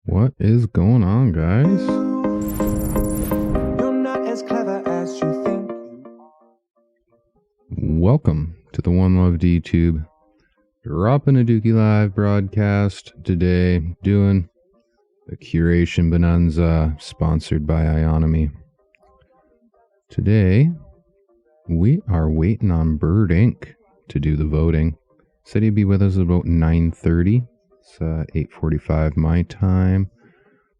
What is going on, guys? You're not as clever as you think. Welcome to the One Love DTube. Dropping a Dookie Live broadcast today, doing the Curation Bonanza, sponsored by Ionomy. Today, we are waiting on Bird Inc. to do the voting. Said he'd be with us about 9:30. It's 8:45 my time.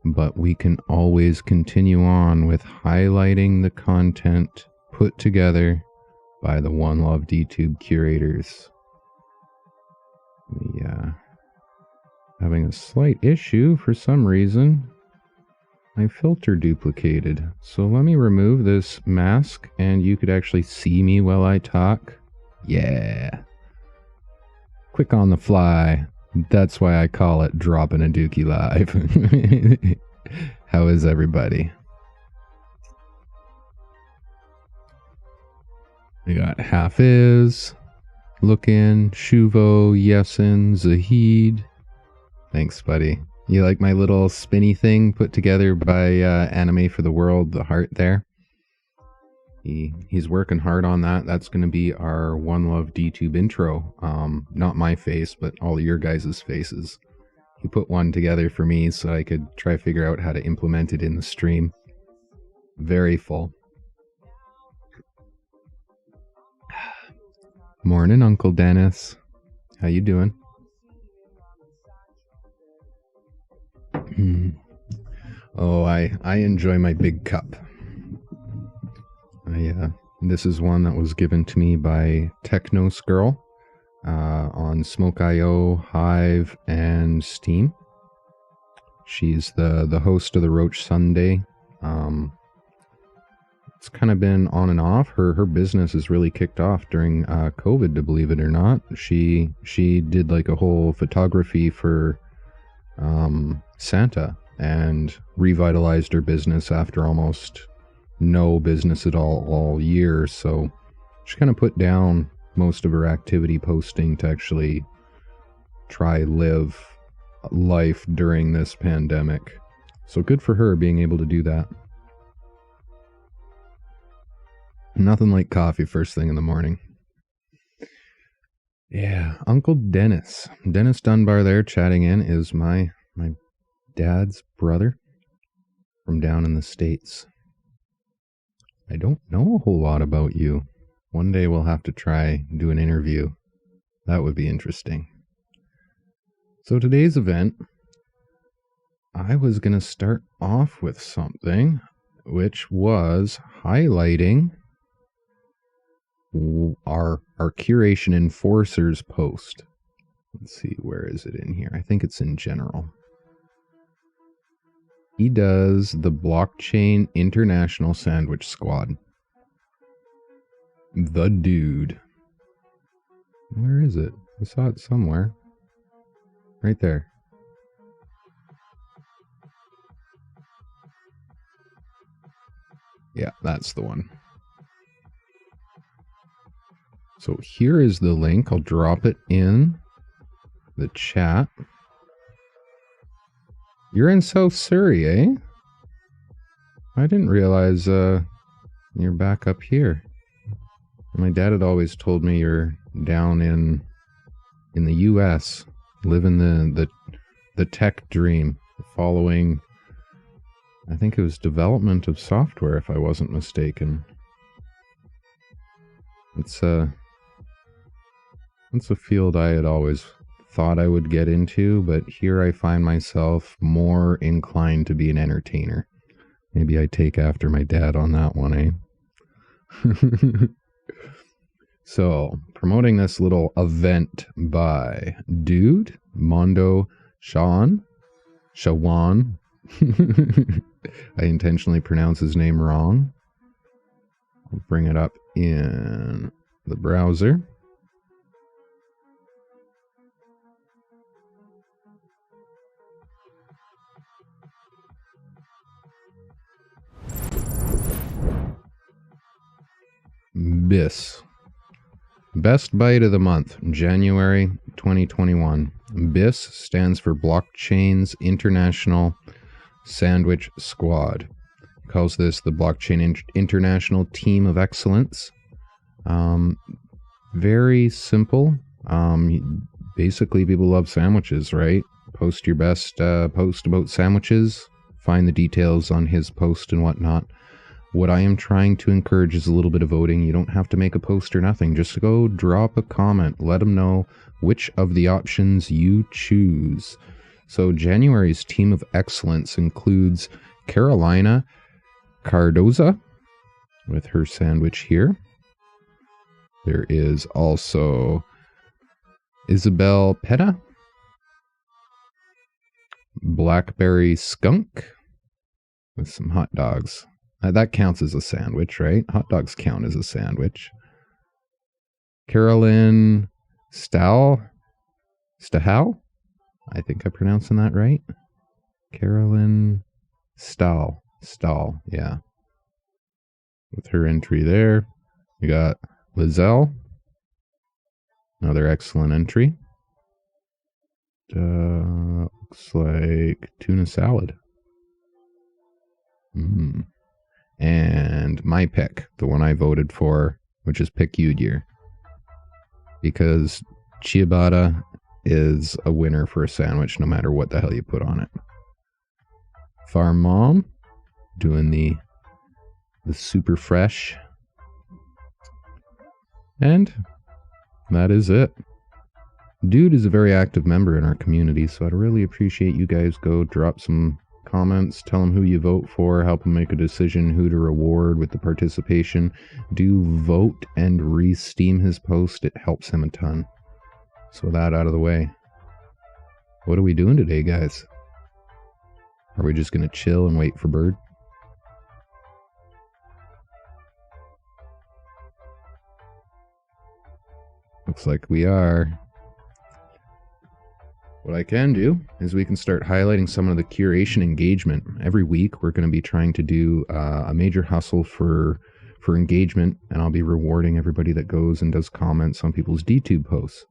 But we can always continue on with highlighting the content put together by the One Love DTube curators. Having a slight issue for some reason. My filter duplicated. So let me remove this mask and you could actually see me while I talk. Yeah. Quick on the fly. That's why I call it dropping a Dookie Live. How is everybody? We got Hafiz, Lookin, Shuvo, Yesin, Zahid. Thanks, buddy. You like my little spinny thing put together by Anime for the World, the heart there? He's working hard on that. That's going to be our One Love DTube intro. Not my face, but all of your guys' faces. He put one together for me so I could try to figure out how to implement it in the stream. Very full. Morning, Uncle Dennis. How you doing? Oh, I enjoy my big cup. This is one that was given to me by Technos Girl on Smoke.io, Hive, and Steam. She's the host of the Roach Sunday. It's kind of been on and off. Her business has really kicked off during COVID, to believe it or not. She did like a whole photography for Santa and revitalized her business after almost no business at all year. So she kind of put down most of her activity posting to actually try live life during this pandemic. So good for her being able to do that. Nothing like coffee first thing in the morning. Yeah, Uncle Dennis. Dennis Dunbar there chatting in is my dad's brother from down in the States. I don't know a whole lot about you. One day we'll have to try do an interview. That would be interesting. So today's event, I was going to start off with something which was highlighting our Curation Enforcers post. Let's see, where is it in here? I think it's in general. He does the Blockchain International Sandwich Squad. The dude. Where is it? I saw it somewhere. Right there. Yeah, that's the one. So here is the link. I'll drop it in the chat. You're in South Surrey, eh? I didn't realize you're back up here. My dad had always told me you're down in the US, living the tech dream, following, I think it was development of software, if I wasn't mistaken. It's a field I had always thought I would get into, but here I find myself more inclined to be an entertainer. Maybe I take after my dad on that one, eh? So, promoting this little event by Dude, Mondo, Shawan. I intentionally pronounce his name wrong. I'll bring it up in the browser. BISS. Best Bite of the Month, January 2021. BISS stands for Blockchain's International Sandwich Squad. Calls this the Blockchain International Team of Excellence. Very simple. Basically, people love sandwiches, right? Post your best post about sandwiches. Find the details on his post and whatnot. What I am trying to encourage is a little bit of voting. You don't have to make a post or nothing. Just go drop a comment. Let them know which of the options you choose. So January's Team of Excellence includes Carolina Cardoza with her sandwich here. There is also Isabel Petta, Blackberry Skunk with some hot dogs. That counts as a sandwich, right? Hot dogs count as a sandwich. Carolyn Stahal? I think I'm pronouncing that right. Carolyn Stahl, yeah. With her entry there. We got Lizelle. Another excellent entry. Looks like tuna salad. And my pick, the one I voted for, which is Pick Udyr. Because ciabatta is a winner for a sandwich no matter what the hell you put on it. Farm Mom doing the super fresh. And that is it. Dude is a very active member in our community, so I'd really appreciate you guys go drop some comments, tell him who you vote for, help him make a decision who to reward with the participation. Do vote and re-steam his post. It helps him a ton. So with that out of the way, what are we doing today, guys? Are we just going to chill and wait for Bird? Looks like we are. What I can do is we can start highlighting some of the curation engagement. Every week we're going to be trying to do a major hustle for engagement, and I'll be rewarding everybody that goes and does comments on people's DTube posts.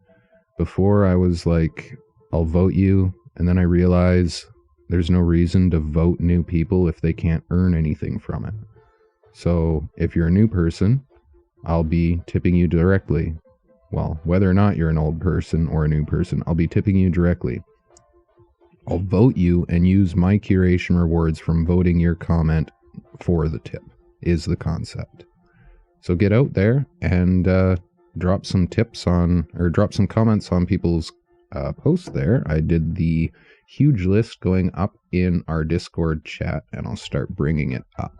Before I was like, I'll vote you, and then I realize there's no reason to vote new people if they can't earn anything from it. So if you're a new person, I'll be tipping you directly. Well, whether or not you're an old person or a new person, I'll be tipping you directly. I'll vote you and use my curation rewards from voting your comment for the tip, is the concept. So get out there and drop some tips on, or drop some comments on people's posts there. I did the huge list going up in our Discord chat, and I'll start bringing it up.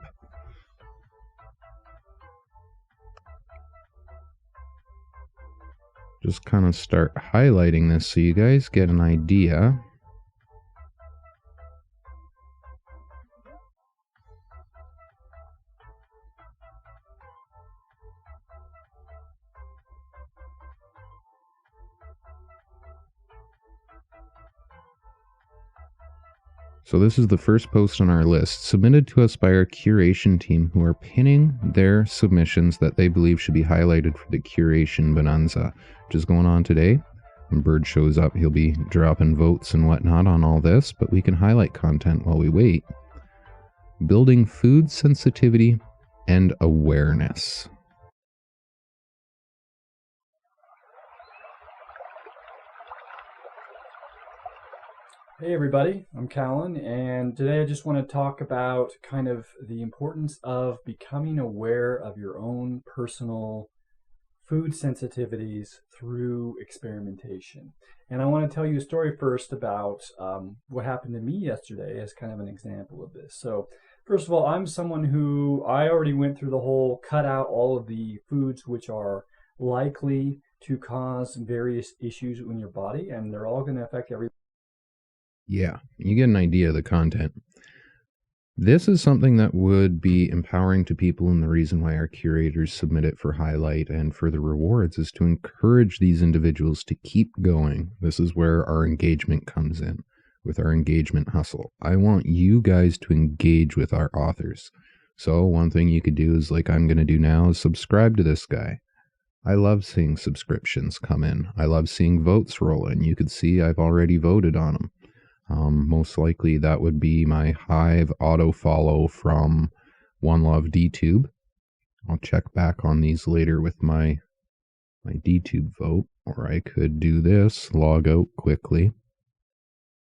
Just kind of start highlighting this so you guys get an idea. So this is the first post on our list, submitted to us by our curation team, who are pinning their submissions that they believe should be highlighted for the Curation Bonanza, which is going on today. When Bird shows up, he'll be dropping votes and whatnot on all this, but we can highlight content while we wait. Building food sensitivity and awareness. Hey everybody, I'm Callan, and today I just want to talk about kind of the importance of becoming aware of your own personal food sensitivities through experimentation. And I want to tell you a story first about what happened to me yesterday as kind of an example of this. So first of all, I'm someone who I already went through the whole cut out all of the foods which are likely to cause various issues in your body, and they're all going to affect every. Yeah, you get an idea of the content. This is something that would be empowering to people, and the reason why our curators submit it for highlight and for the rewards is to encourage these individuals to keep going. This is where our engagement comes in, with our engagement hustle. I want you guys to engage with our authors. So one thing you could do is, like I'm going to do now, is subscribe to this guy. I love seeing subscriptions come in. I love seeing votes roll in. You could see I've already voted on them. Most likely that would be my Hive auto follow from One Love DTube. I'll check back on these later with my DTube vote, or I could do this, log out quickly,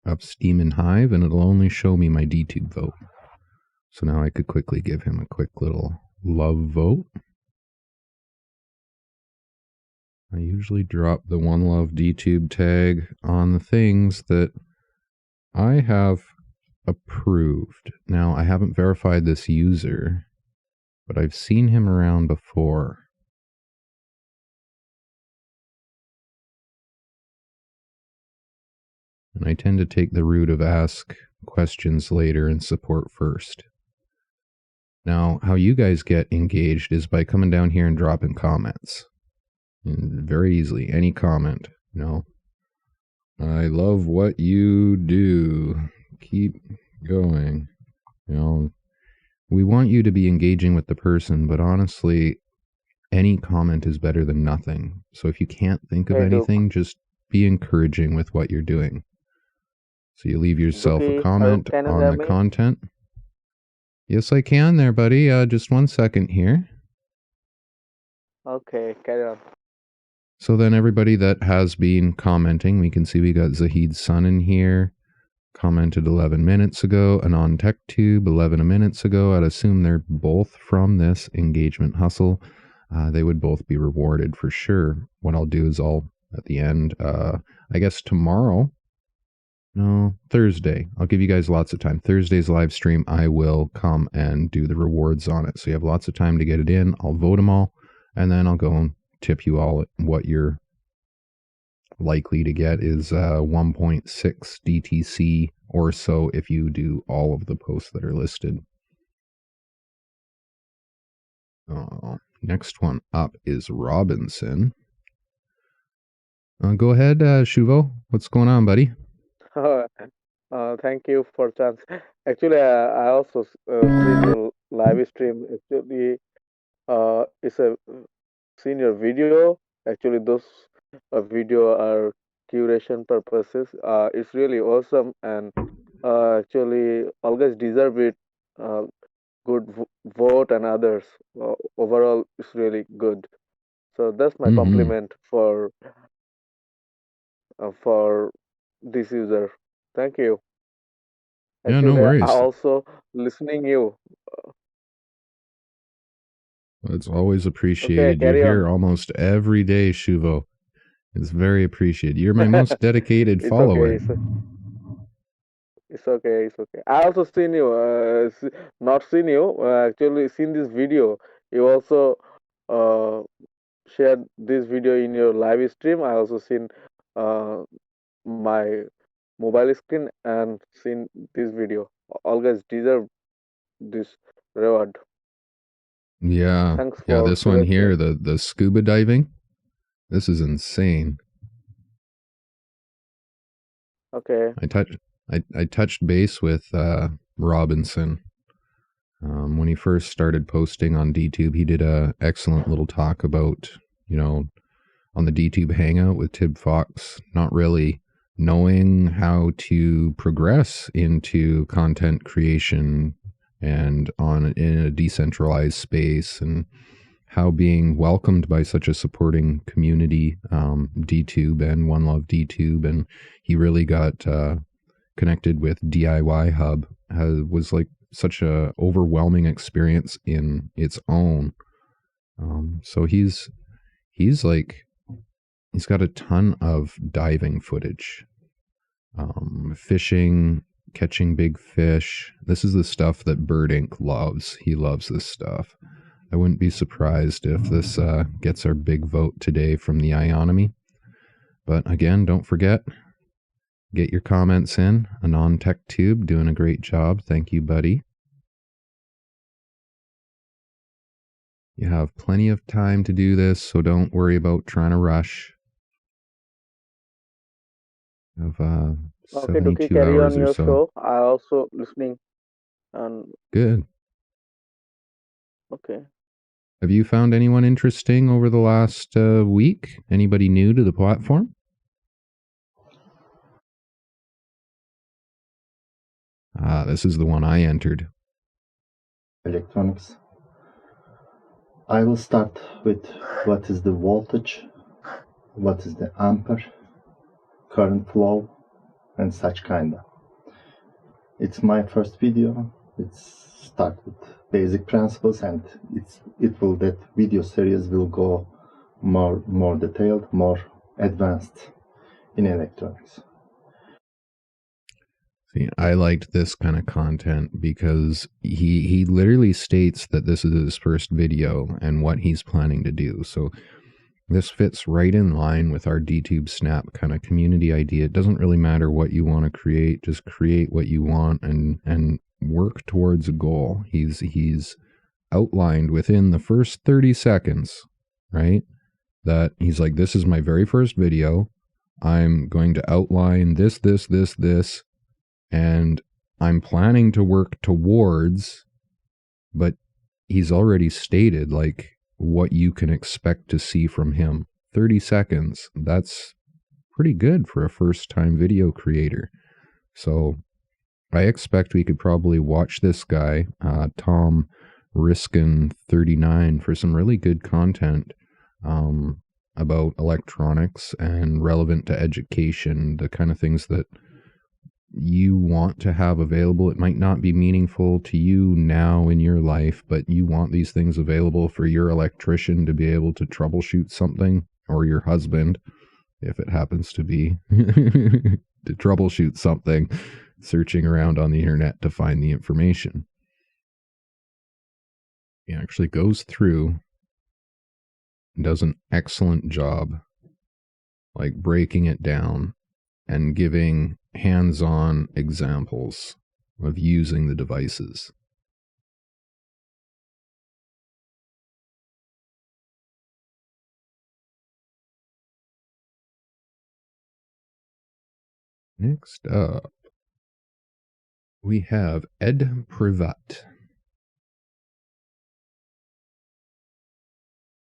up Steam and Hive, and it'll only show me my DTube vote. So now I could quickly give him a quick little love vote. I usually drop the One Love DTube tag on the things that I have approved. Now, I haven't verified this user, but I've seen him around before. And I tend to take the route of ask questions later and support first. Now, how you guys get engaged is by coming down here and dropping comments. And very easily, any comment. I love what you do. Keep going. We want you to be engaging with the person, but honestly, any comment is better than nothing. So if you can't think of anything, just be encouraging with what you're doing. So you leave yourself a comment on the content. Yes, I can there, buddy. Just 1 second here. Okay, carry on. So then everybody that has been commenting, we can see we got Zahid's son in here. Commented 11 minutes ago. Anon TechTube 11 minutes ago. I'd assume they're both from this engagement hustle. They would both be rewarded for sure. What I'll do is at the end, I guess Thursday. I'll give you guys lots of time. Thursday's live stream, I will come and do the rewards on it. So you have lots of time to get it in. I'll vote them all, and then I'll go and tip you all what you're likely to get is 1.6 DTC or so if you do all of the posts that are listed. Next one up is Robinson. Go ahead, Shuvo. What's going on, buddy? Thank you for chance. Actually, I also seen your live stream. Actually, it's a seen your video. Actually, those video are curation purposes. It's really awesome, and actually always deserve it. Good vote and others. Overall, it's really good. So that's my compliment for this user. Thank you. Actually, yeah, no worries. I also listening you. It's always appreciated. You're here almost every day, Shuvo. It's very appreciated. You're my most dedicated follower. Okay, it's okay. I also seen you. Not seen you. Actually, seen this video. You also shared this video in your live stream. I also seen my mobile screen and seen this video. Always deserve this reward. Yeah. Thanks Yeah, for this one here, the scuba diving. This is insane. Okay. I touched base with Robinson. When he first started posting on DTube, he did a excellent little talk about, on the DTube Hangout with Tib Fox, not really knowing how to progress into content creation and in a decentralized space, and how being welcomed by such a supporting community, DTube and One Love DTube, and he really got connected with DIY Hub, was like such a overwhelming experience in its own. So he's got a ton of diving footage, fishing, catching big fish. This is the stuff that Bird Inc. loves. He loves this stuff. I wouldn't be surprised if this gets our big vote today from the Ionomy. But again, don't forget, get your comments in. Anon TechTube doing a great job. Thank you, buddy. You have plenty of time to do this, so don't worry about trying to rush. You have 72 carry hours on or your so. show. I also listening. And good. Okay. Have you found anyone interesting over the last week? Anybody new to the platform? This is the one I entered. Electronics. I will start with what is the voltage, what is the ampere, current flow, and such kinda. It's my first video. It's start with basic principles, and that video series will go more detailed, more advanced in electronics. See, I liked this kind of content because he literally states that this is his first video and what he's planning to do. So this fits right in line with our DTube Snap kind of community idea. It doesn't really matter what you want to create, just create what you want and work towards a goal. He's outlined within the first 30 seconds, right? That he's like, this is my very first video. I'm going to outline this, and I'm planning to work towards, but he's already stated like what you can expect to see from him. 30 seconds. That's pretty good for a first-time video creator. So I expect we could probably watch this guy, Tom Riskin39, for some really good content about electronics and relevant to education, the kind of things that you want to have available. It might not be meaningful to you now in your life, but you want these things available for your electrician to be able to troubleshoot something, or your husband, if it happens to be, to troubleshoot something, searching around on the internet to find the information. He actually goes through and does an excellent job, like breaking it down and giving hands-on examples of using the devices. Next up, we have Ed Privat,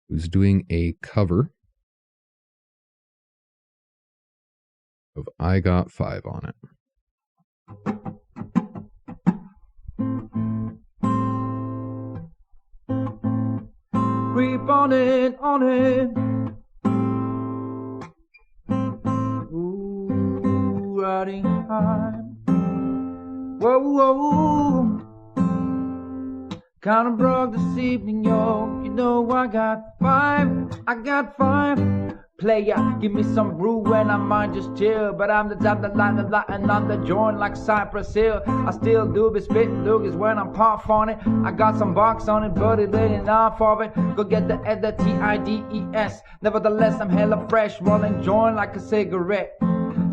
who's doing a cover of I Got 5 on it. Creep on it, on it. Ooh, riding high. Whoa, whoa. Kinda broke this evening, yo. You know I got 5. I got 5. Player, give me some brew and I might just chill. But I'm the type that line and on the joint like Cypress Hill. I still do be spitting loogies when I'm puff on it. I got some box on it, but it ain't enough of it. Go get the Ed, the TIDES. Nevertheless, I'm hella fresh, rolling joint like a cigarette.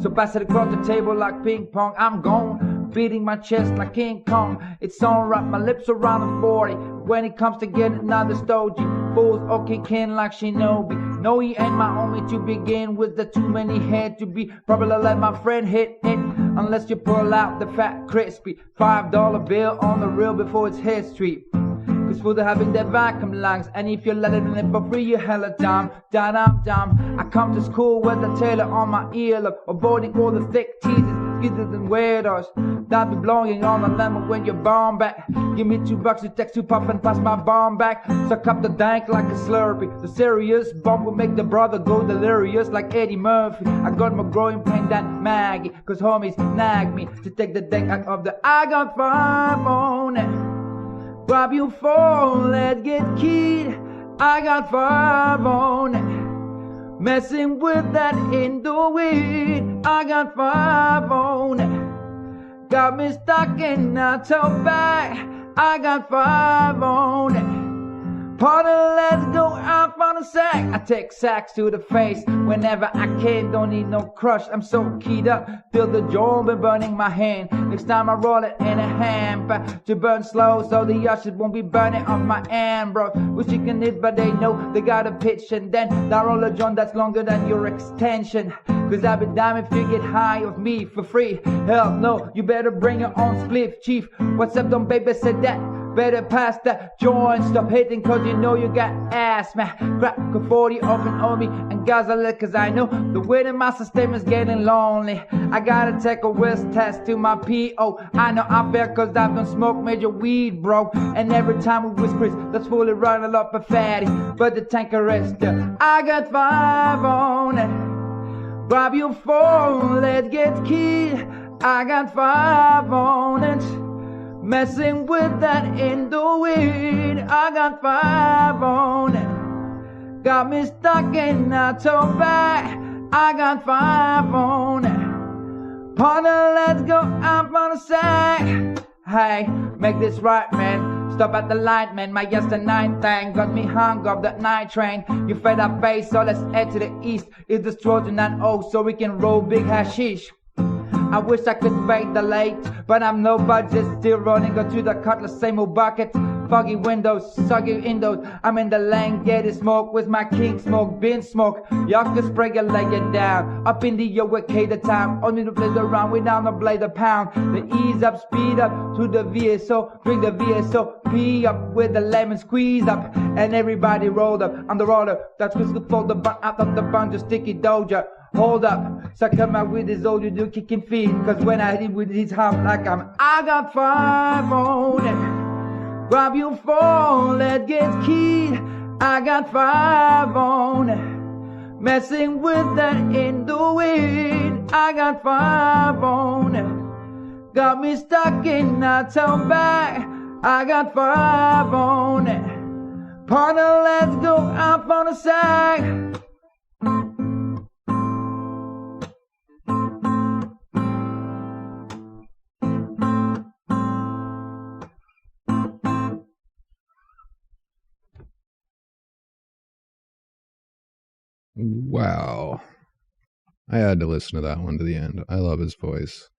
So pass it across the table like ping pong. I'm gone, beating my chest like King Kong. It's alright, my lips around the 40. When it comes to getting another stogie, fools all kick in like Shinobi. No, he ain't my only to begin with. The too many head to be. Probably let my friend hit it, unless you pull out the fat crispy $5 bill on the real before it's history. Cause for the having that vacuum lungs, and if you let it in for free, you hella dumb, dumb. I come to school with a tailor on my earlobe, avoiding all the thick teeth, skidded and weirdos. That be blowing on the lemon when you're bomb back. Give me $2, it takes 2 puff and pass my bomb back. Suck up the dank like a slurpee. The serious bomb will make the brother go delirious like Eddie Murphy. I got more growing pain than Maggie, cause homies nag me to take the dank out of the I got 5 on it. Grab your phone, let's get keyed. I got 5 on it. Messing with that indoor weed. I got 5 on it. Got me stuck in a tote bag. I got 5 on it. Party, let's go out on a sack. I take sacks to the face whenever I can. Don't need no crush, I'm so keyed up. Feel the joy been burning my hand. Next time I roll it in a hamper to burn slow, so the ushers won't be burning off my hand, bro. Wish you can hit, but they know they got a pitch. And then I roll a joint that's longer than your extension. Cause I've been dying if you get high of me for free. Hell no, you better bring your own spliff, chief. What's up, don't babysit that? Better pass that joint, stop hating cause you know you got ass, man. Crack a 40 open on me and guzzle it cause I know the way that my system is getting lonely. I gotta take a whiz test to my P.O. I know I fair cause I don't smoke major weed, bro. And every time we whispers, that's fully running up a fatty. But the tanker is still, I got 5 on it. Grab your phone, let's get keyed. I got 5 on it. Messing with that in the weed. I got 5 on it. Got me stuck in a toe bag. I got 5 on it. Partner, let's go up on a sack. Hey, make this right, man. Stop at the light, man. My yesterday thing got me hung up that night train. You fed up face, so let's head to the east. It's the Trojan and O, so we can roll big hashish. I wish I could fade the late, but I'm no budget, still running. Go to the cutlass, same old bucket. Foggy windows, soggy windows. I'm in the lane, getting smoke with my king smoke, bin smoke. Y'all can spray it, lay it down. Up in the OK the time. Only to play around, we down to play the pound. The ease up, speed up to the VSO. Drink the VSOP up with the lemon squeeze up. And everybody rolled up on the roller. That's what's the fold the bun out of the bunch of sticky doja. Hold up, so come out with his old you kicking feet. Cause when I hit with his hump like I got 5 on it. Grab your phone, let's get keyed. I got 5 on it. Messing with that in the weed. I got 5 on it. Got me stuck in a town bag. I got 5 on it. Partner, let's go up on a sack. Wow. I had to listen to that one to the end. I love his voice.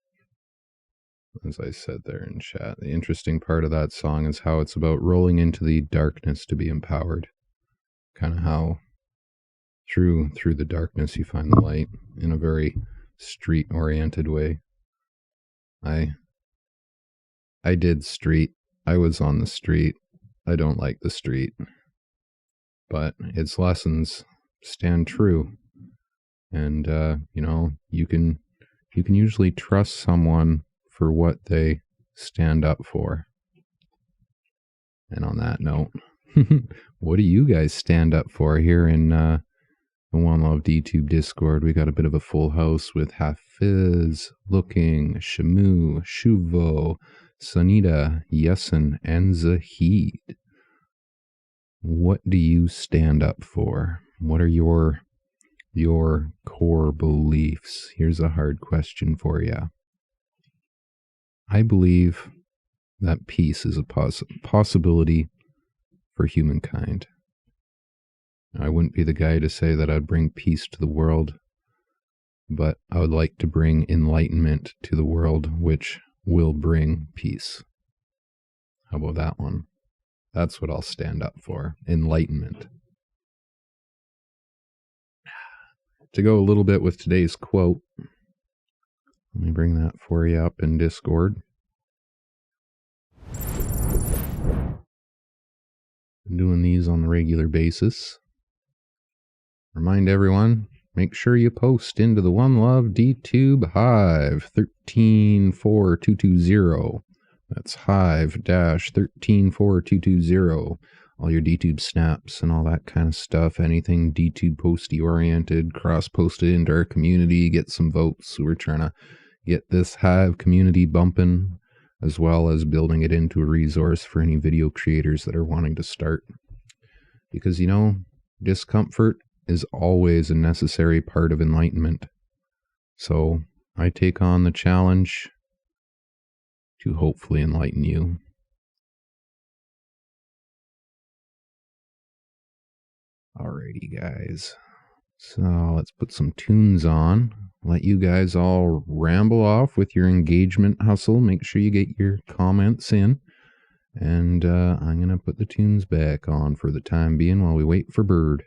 As I said there in chat, the interesting part of that song is how it's about rolling into the darkness to be empowered. Kind of how through the darkness you find the light in a very street-oriented way. I did street. I was on the street. I don't like the street. But its lessons stand true, and you can usually trust someone for what they stand up for. And on that note, what do you guys stand up for here in the One Love DTube Discord? We got a bit of a full house with Hafiz, Looking, Shamu, Shuvo, Sanita, Yesin, and Zahid. What do you stand up for? What are your core beliefs? Here's a hard question for you. I believe that peace is a possibility for humankind. I wouldn't be the guy to say that I'd bring peace to the world, but I would like to bring enlightenment to the world, which will bring peace. How about that one? That's what I'll stand up for. Enlightenment. To go a little bit with today's quote, let me bring that for you up in Discord. I'm doing these on a regular basis. Remind everyone, make sure you post into the One Love DTube Hive 134220. That's Hive-134220. All your DTube snaps and all that kind of stuff. Anything DTube posty oriented, cross-posted into our community, get some votes. We're trying to get this Hive community bumping, as well as building it into a resource for any video creators that are wanting to start. Because, discomfort is always a necessary part of enlightenment. So I take on the challenge to hopefully enlighten you. Alrighty, guys. So let's put some tunes on. Let you guys all ramble off with your engagement hustle. Make sure you get your comments in. And I'm going to put the tunes back on for the time being while we wait for Bird.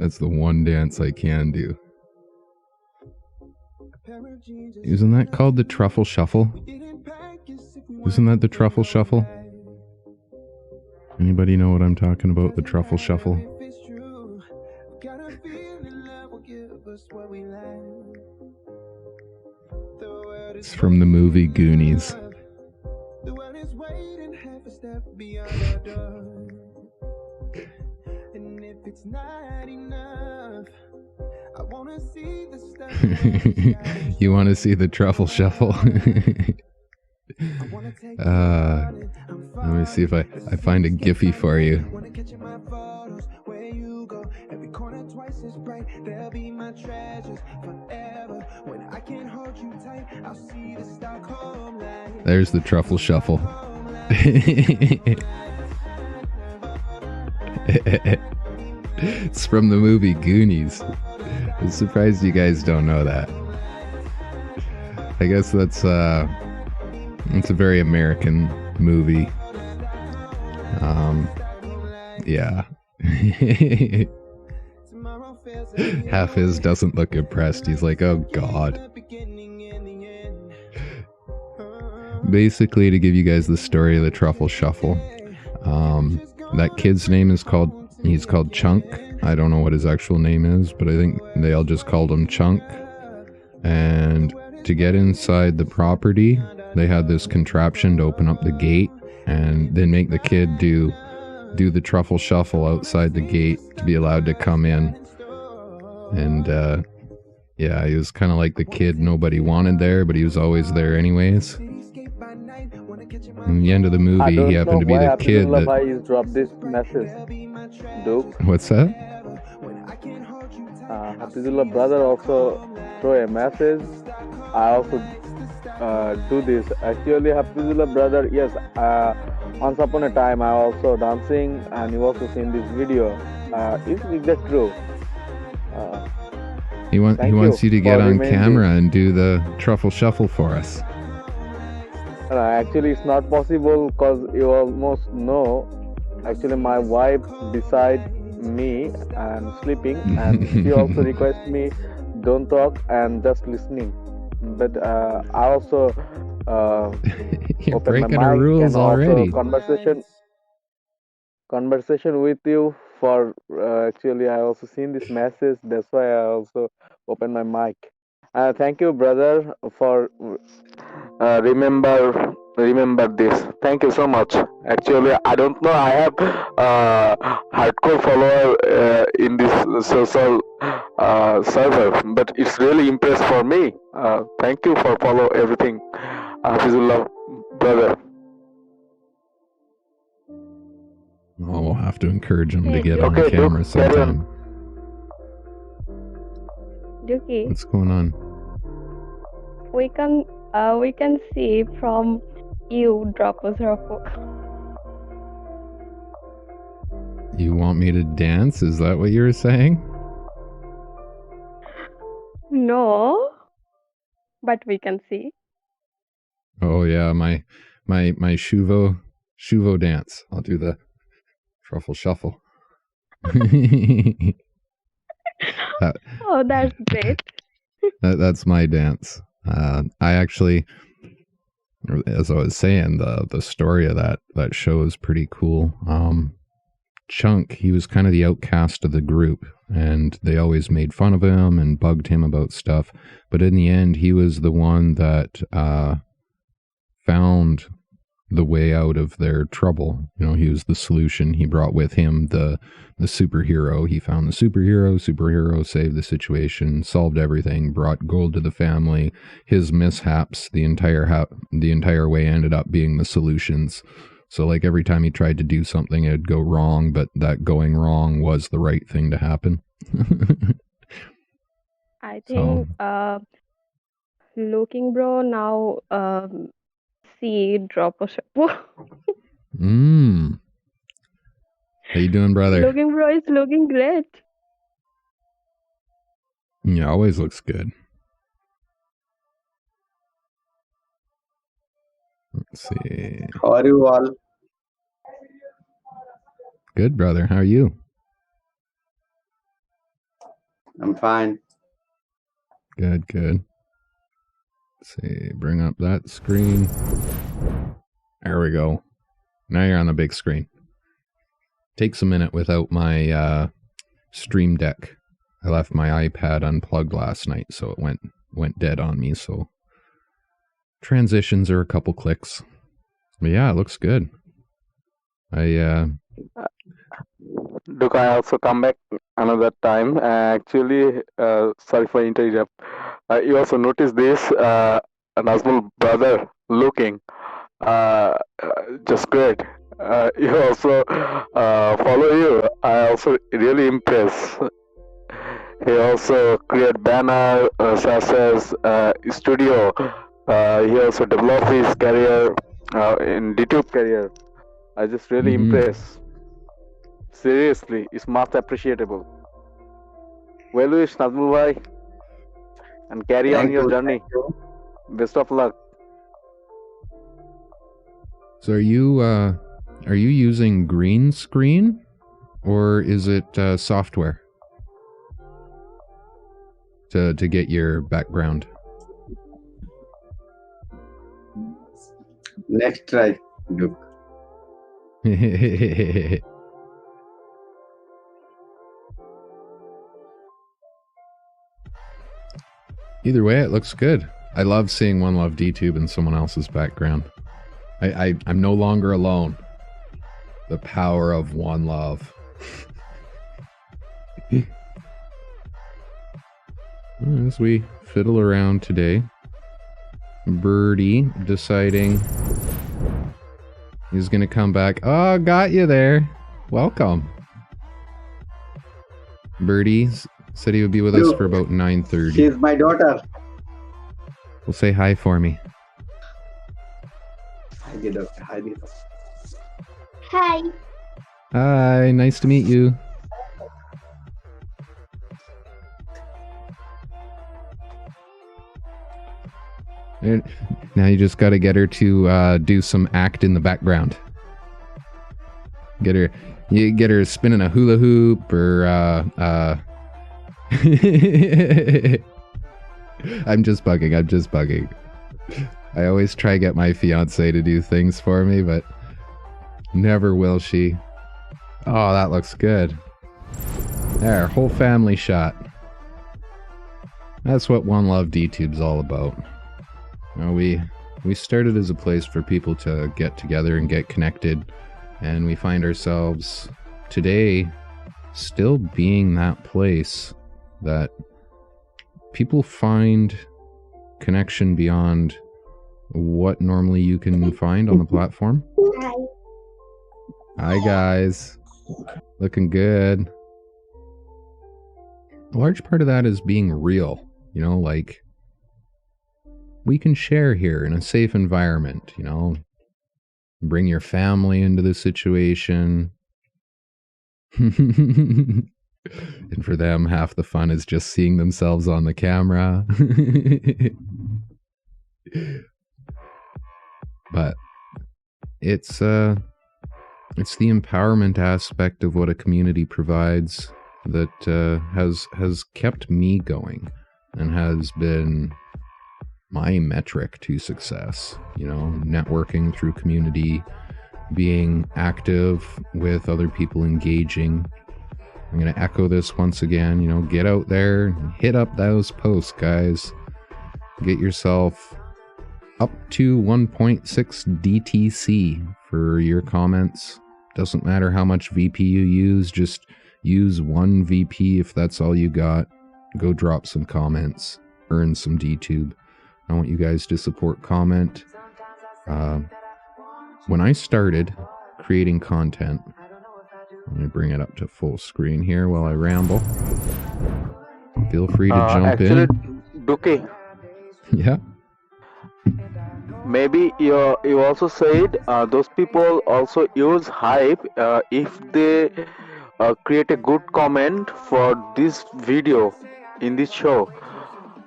That's the one dance I can do. Isn't that called the truffle shuffle? Isn't that the truffle shuffle? Anybody know what I'm talking about? The truffle shuffle? It's from the movie Goonies. You want to see the truffle shuffle? Let me see if I find a Giphy for you. There's the truffle shuffle. It's from the movie Goonies. I'm surprised you guys don't know that. I guess that's a very American movie. Yeah. Hafiz doesn't look impressed. He's like, oh God. Basically, to give you guys the story of the truffle shuffle, that kid's name is he's called Chunk. I don't know what his actual name is, but I think they all just called him Chunk. And to get inside the property, they had this contraption to open up the gate and then make the kid do the truffle shuffle outside the gate to be allowed to come in. And yeah, he was kind of like the kid nobody wanted there, but he was always there anyways. In the end of the movie, he happened to be the kid that... dropped this message, Duke. What's that? Hafizullah brother also throw a message. I also do this. Actually, Hafizullah brother, yes, once upon a time I also dancing, and you also seen this video. Is that true? He wants you to get on camera and do the truffle shuffle for us. Actually, it's not possible because you almost know. Actually, my wife beside me and sleeping, and she also requests me don't talk and just listening. But I also You're open breaking my our mic rules and already. also conversation with you for actually I also seen this message. That's why I also open my mic. Thank you, brother, for remember this. Thank you so much. Actually, I don't know. I have hardcore follower in this social server, but it's really impressed for me. Thank you for follow everything, Hafizullah, brother. Oh, we'll have to encourage him to get Okay, on camera Duke, carry on. sometime. Dookie, What's going on? we can see from you drop us off. You want me to dance? Is that what you were saying? No, but we can see. Oh yeah, my shuvo dance. I'll do the truffle shuffle. Oh, that's great. That's my dance. I actually, as I was saying, the story of that show is pretty cool. Chunk, he was kind of the outcast of the group, and they always made fun of him and bugged him about stuff. But in the end, he was the one that found the way out of their trouble. You know, he was the solution. He brought with him the superhero. He found the superhero saved the situation, solved everything, brought gold to the family. His mishaps the entire way ended up being the solutions. So like every time he tried to do something, it'd go wrong, but that going wrong was the right thing to happen. I think looking bro now see drop us. How you doing, brother? Looking bro is looking great. Yeah, always looks good. Let's see. How are you all? Good, brother. How are you? I'm fine. Good, good. Let's see, bring up that screen. There we go. Now you're on the big screen. Takes a minute without my Stream Deck. I left my iPad unplugged last night, so it went dead on me, so transitions are a couple clicks. But yeah, it looks good. Look, I also come back another time. Actually, sorry for interrupt. You also notice this, Nazmul brother looking just great. You also follow you. I also really impressed. He also create banner such as studio. He also developed his career in DTube career. I just really impressed. Seriously, it's much appreciable. Well wish, Nazmul bhai, and carry on your journey. Best of luck. So are you using green screen, or is it software to get your background? Next try, Duke. Either way, it looks good. I love seeing One Love DTube in someone else's background. I'm no longer alone. The power of One Love. As we fiddle around today, Birdie deciding he's gonna come back. Oh, got you there. Welcome. Birdie said he would be with us for about 9:30. She's my daughter. Well, say hi for me. Hi, doctor. Hi, Dito. Hi. Hi, nice to meet you. And now you just got to get her to do some act in the background. Get her spinning a hula hoop, or I'm just bugging. I always try to get my fiance to do things for me, but never will she. Oh, that looks good. There, whole family shot. That's what One Love DTube's all about. Now, we started as a place for people to get together and get connected, and we find ourselves today still being that place that people find connection beyond what normally you can find on the platform. Hi. Hi guys, looking good. A large part of that is being real, you know, like we can share here in a safe environment, you know, bring your family into the situation. And for them, half the fun is just seeing themselves on the camera. But it's the empowerment aspect of what a community provides that has kept me going and has been my metric to success. You know, networking through community, being active with other people, engaging. I'm going to echo this once again, you know, get out there and hit up those posts, guys. Get yourself up to 1.6 DTC for your comments. Doesn't matter how much VP you use, just use one VP if that's all you got. Go drop some comments, earn some DTube. I want you guys to support comment. When I started creating content, let me bring it up to full screen here while I ramble. Feel free to jump in. Duki, Yeah. maybe you also said those people also use hype if they create a good comment for this video in this show.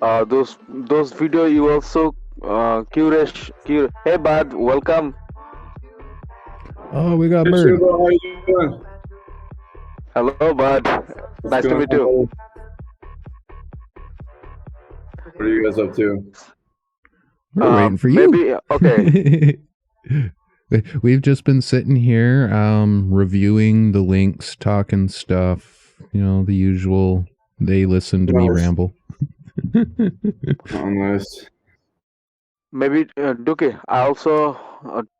Those video you also Curation. Hey bud, welcome. Oh, we got Bird. How are you doing? Hello bud, nice to meet you. What are you guys up to? We're waiting for you. Maybe okay. We've just been sitting here, reviewing the links, talking stuff, the usual. They listen to me Nice. ramble. Oh, nice. Maybe Duke, I also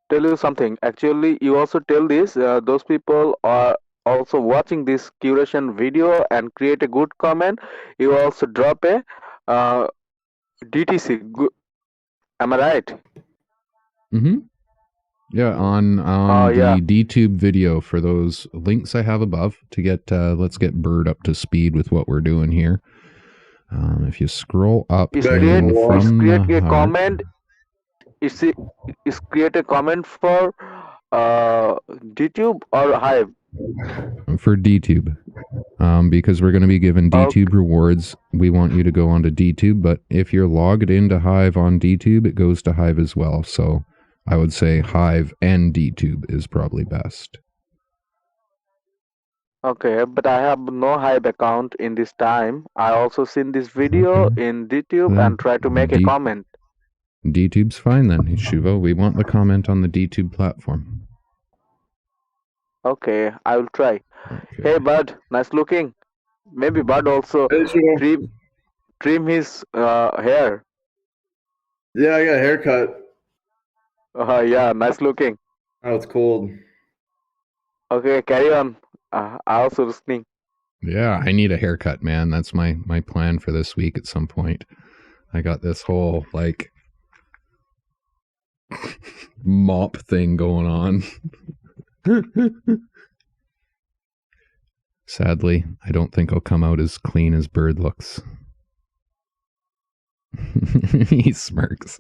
tell you something. Actually, you also tell this. Those people are also watching this curation video and create a good comment. You also drop a DTC. Am I right? Mm-hmm. Yeah, on Yeah. the DTube video for those links I have above to get let's get Bird up to speed with what we're doing here. If you scroll up Is and create from the a heart, comment. Is create a comment for DTube or Hive? for DTube, because we're going to be given DTube rewards. We want you to go onto DTube, but if you're logged into Hive on DTube, it goes to Hive as well. So I would say Hive and DTube is probably best. Okay, but I have no Hive account in this time. I also seen this video in DTube and try to make a comment. DTube's fine then, Shuvo. We want the comment on the DTube platform. Okay, I will try. Okay. Hey, Bud, nice looking. Maybe Bud also Hey, Shuvo. trim his hair. Yeah, I got a haircut. Yeah, nice looking. Oh, it's cold. Okay, carry on. I also listening. Yeah, I need a haircut, man. That's my plan for this week at some point. I got this whole, mop thing going on. Sadly, I don't think I'll come out as clean as Bird looks. He smirks.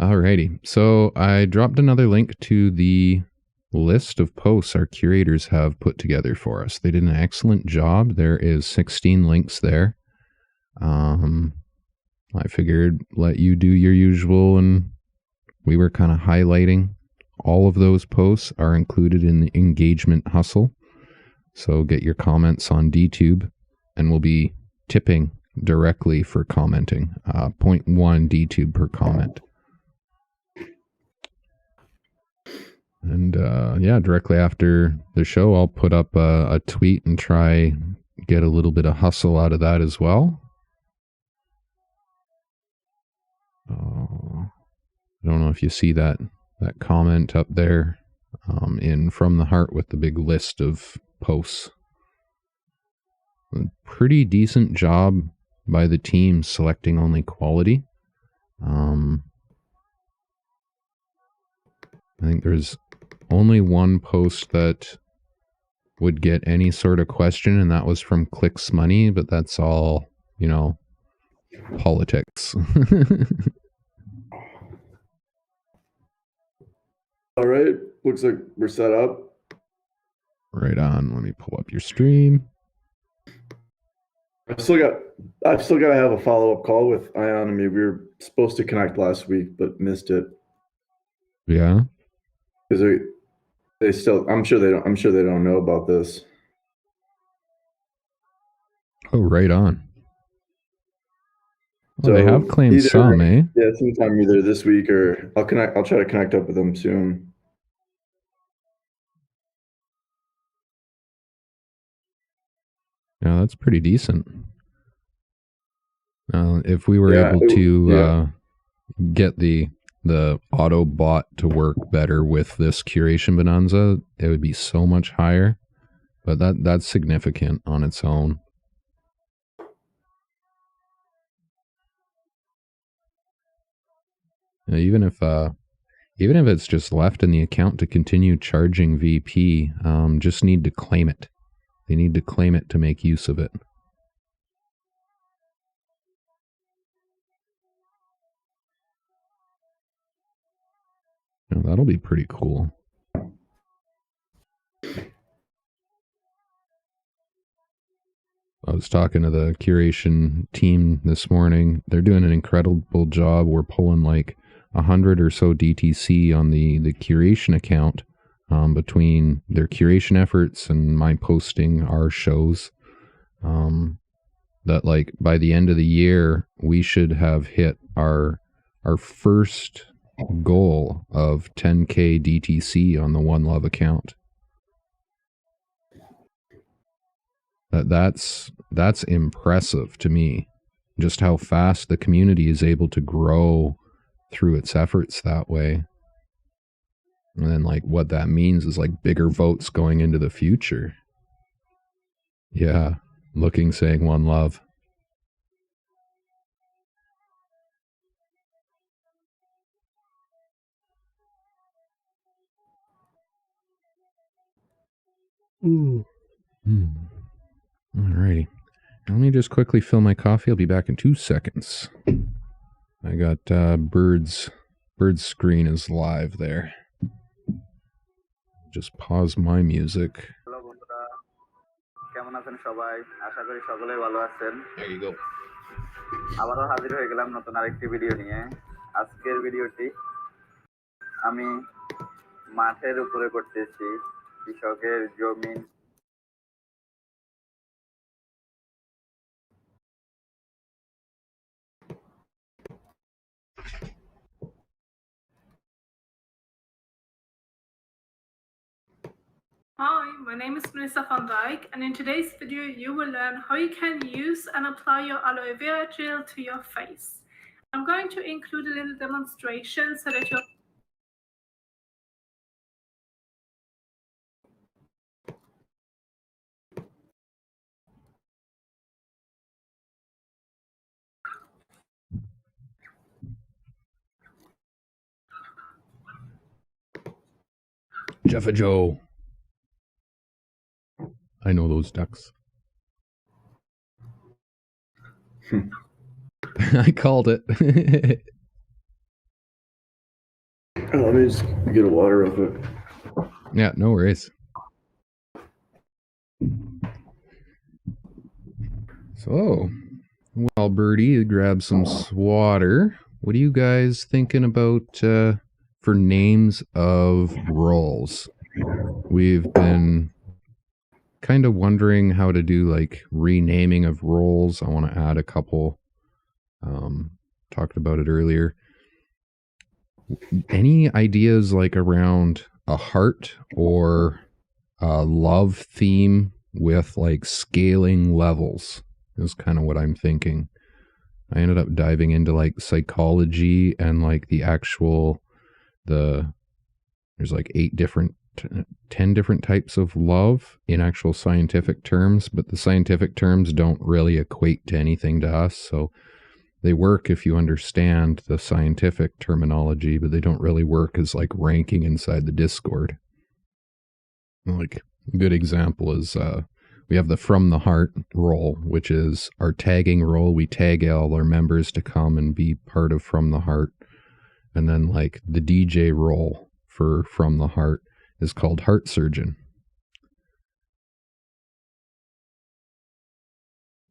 Alrighty, so I dropped another link to the list of posts our curators have put together for us. They did an excellent job. There is 16 links there. I figured let you do your usual, and we were kind of highlighting. All of those posts are included in the engagement hustle. So get your comments on DTube, and we'll be tipping directly for commenting. 0.1 DTube per comment. And directly after the show, I'll put up a tweet and try get a little bit of hustle out of that as well. I don't know if you see that comment up there in From the Heart with the big list of posts. A pretty decent job by the team selecting only quality. I think there's only one post that would get any sort of question, and that was from Clicks Money, but that's all, politics. All right. Looks like we're set up. Right on. Let me pull up your stream. I've still got to have a follow-up call with Ionomy. We were supposed to connect last week, but missed it. Yeah. Because they still, I'm sure they don't know about this. Oh, right on. So Well, they have claimed some, eh? Yeah, sometime either this week or I'll try to connect up with them soon. Yeah, that's pretty decent. If we were able to get the auto bot to work better with this Curation Bonanza, it would be so much higher. But that's significant on its own. Even if it's just left in the account to continue charging VP, just need to claim it. They need to claim it to make use of it. That'll be pretty cool. I was talking to the curation team this morning. They're doing an incredible job. We're pulling like 100 or so DTC on the curation account between their curation efforts and my posting our shows. that like by the end of the year we should have hit our first goal of 10K DTC on the One Love account. That's impressive to me, just how fast the community is able to grow through its efforts that way. And then like what that means is like bigger votes going into the future. Yeah, looking, saying one love. Ooh. Alrighty. Let me just quickly fill my coffee. I'll be back in 2 seconds. I got Bird's screen is live there. Just pause my music. Hello বন্ধুরা, কেমন আছেন সবাই? আশা করি সকলেই ভালো আছেন। There you go. আবারও হাজির হয়ে গেলাম নতুন আরেকটি ভিডিও নিয়ে। আজকের ভিডিওটি আমি মাঠের উপরে করতেছি, কৃষকের জমি। Hi, my name is Melissa van Dijk, and in today's video you will learn how you can use and apply your aloe vera gel to your face. I'm going to include a little demonstration so that you're Jeffa Joe. I know those ducks. I called it. Let me just get a water real quick. Yeah, no worries. So, while Birdie grabs some water, what are you guys thinking about for names of roles? We've been kind of wondering how to do like renaming of roles. I want to add a couple. Talked about it earlier. Any ideas like around a heart or a love theme with like scaling levels is kind of what I'm thinking. I ended up diving into like psychology and like the actual, there's like 10 different types of love in actual scientific terms, but the scientific terms don't really equate to anything to us. So they work if you understand the scientific terminology, but they don't really work as like ranking inside the Discord. Like a good example is we have the From the Heart role, which is our tagging role. We tag all our members to come and be part of From the Heart. And then like the DJ role for From the Heart is called Heart Surgeon.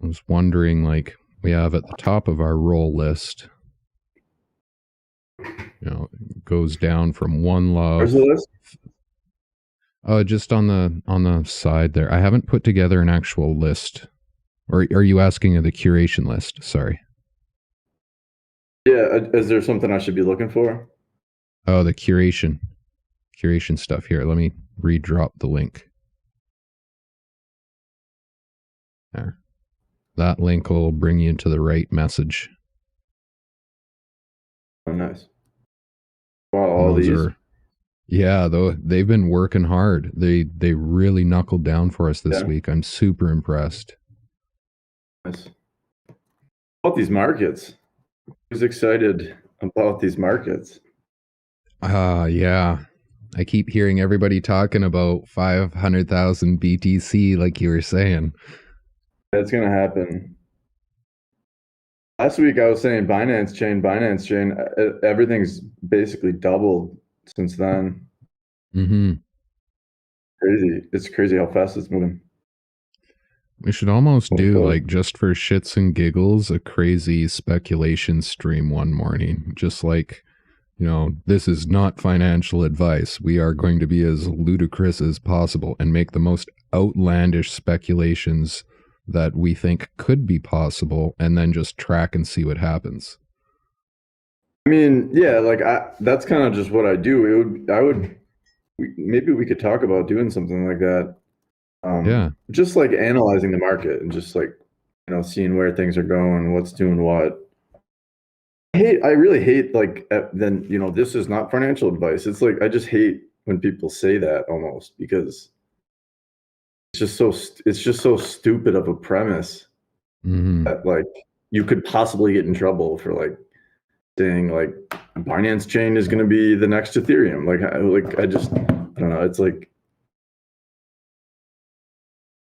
I was wondering, like, we have at the top of our role list, you know, it goes down from One Love. Where's the list? Just on the side there. I haven't put together an actual list. Or are you asking of the curation list? Sorry. Yeah, is there something I should be looking for? Oh, the curation stuff here. Let me redrop the link. There. That link will bring you to the right message. Oh, nice. Wow, all Those these. Yeah, though they've been working hard. They really knuckled down for us this week. I'm super impressed. Nice. About these markets. Who's excited about these markets? Yeah. I keep hearing everybody talking about 500,000 BTC like you were saying. It's going to happen. Last week I was saying Binance Chain. Everything's basically doubled since then. Mm-hmm. Crazy. It's crazy how fast it's moving. We should almost do, like, just for shits and giggles, a crazy speculation stream one morning. Just like, you know, this is not financial advice. We are going to be as ludicrous as possible and make the most outlandish speculations that we think could be possible and then just track and see what happens. I mean, yeah, like that's kind of just what I do. Maybe we could talk about doing something like that. Yeah. Just like analyzing the market and just like, seeing where things are going, what's doing what. I really hate like then, this is not financial advice. It's like, I just hate when people say that almost, because it's just so stupid of a premise that like you could possibly get in trouble for like saying like Binance chain is going to be the next Ethereum. I don't know. It's like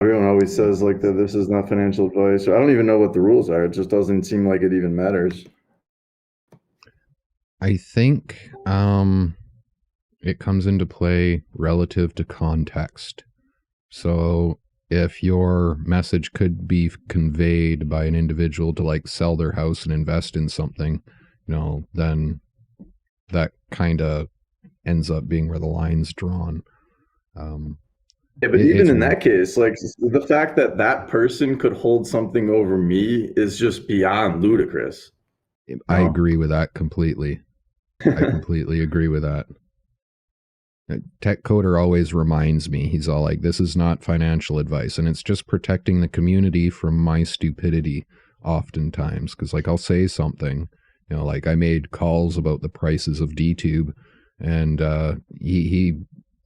everyone always says like that this is not financial advice. I don't even know what the rules are. It just doesn't seem like it even matters. I think it comes into play relative to context. So if your message could be conveyed by an individual to like sell their house and invest in something, then that kind of ends up being where the line's drawn. Yeah, but even in that case, like the fact that that person could hold something over me is just beyond ludicrous. I agree with that completely. I completely agree with that. Tech Coder always reminds me, he's all like, this is not financial advice, and it's just protecting the community from my stupidity oftentimes, because like I'll say something, like I made calls about the prices of DTube, and he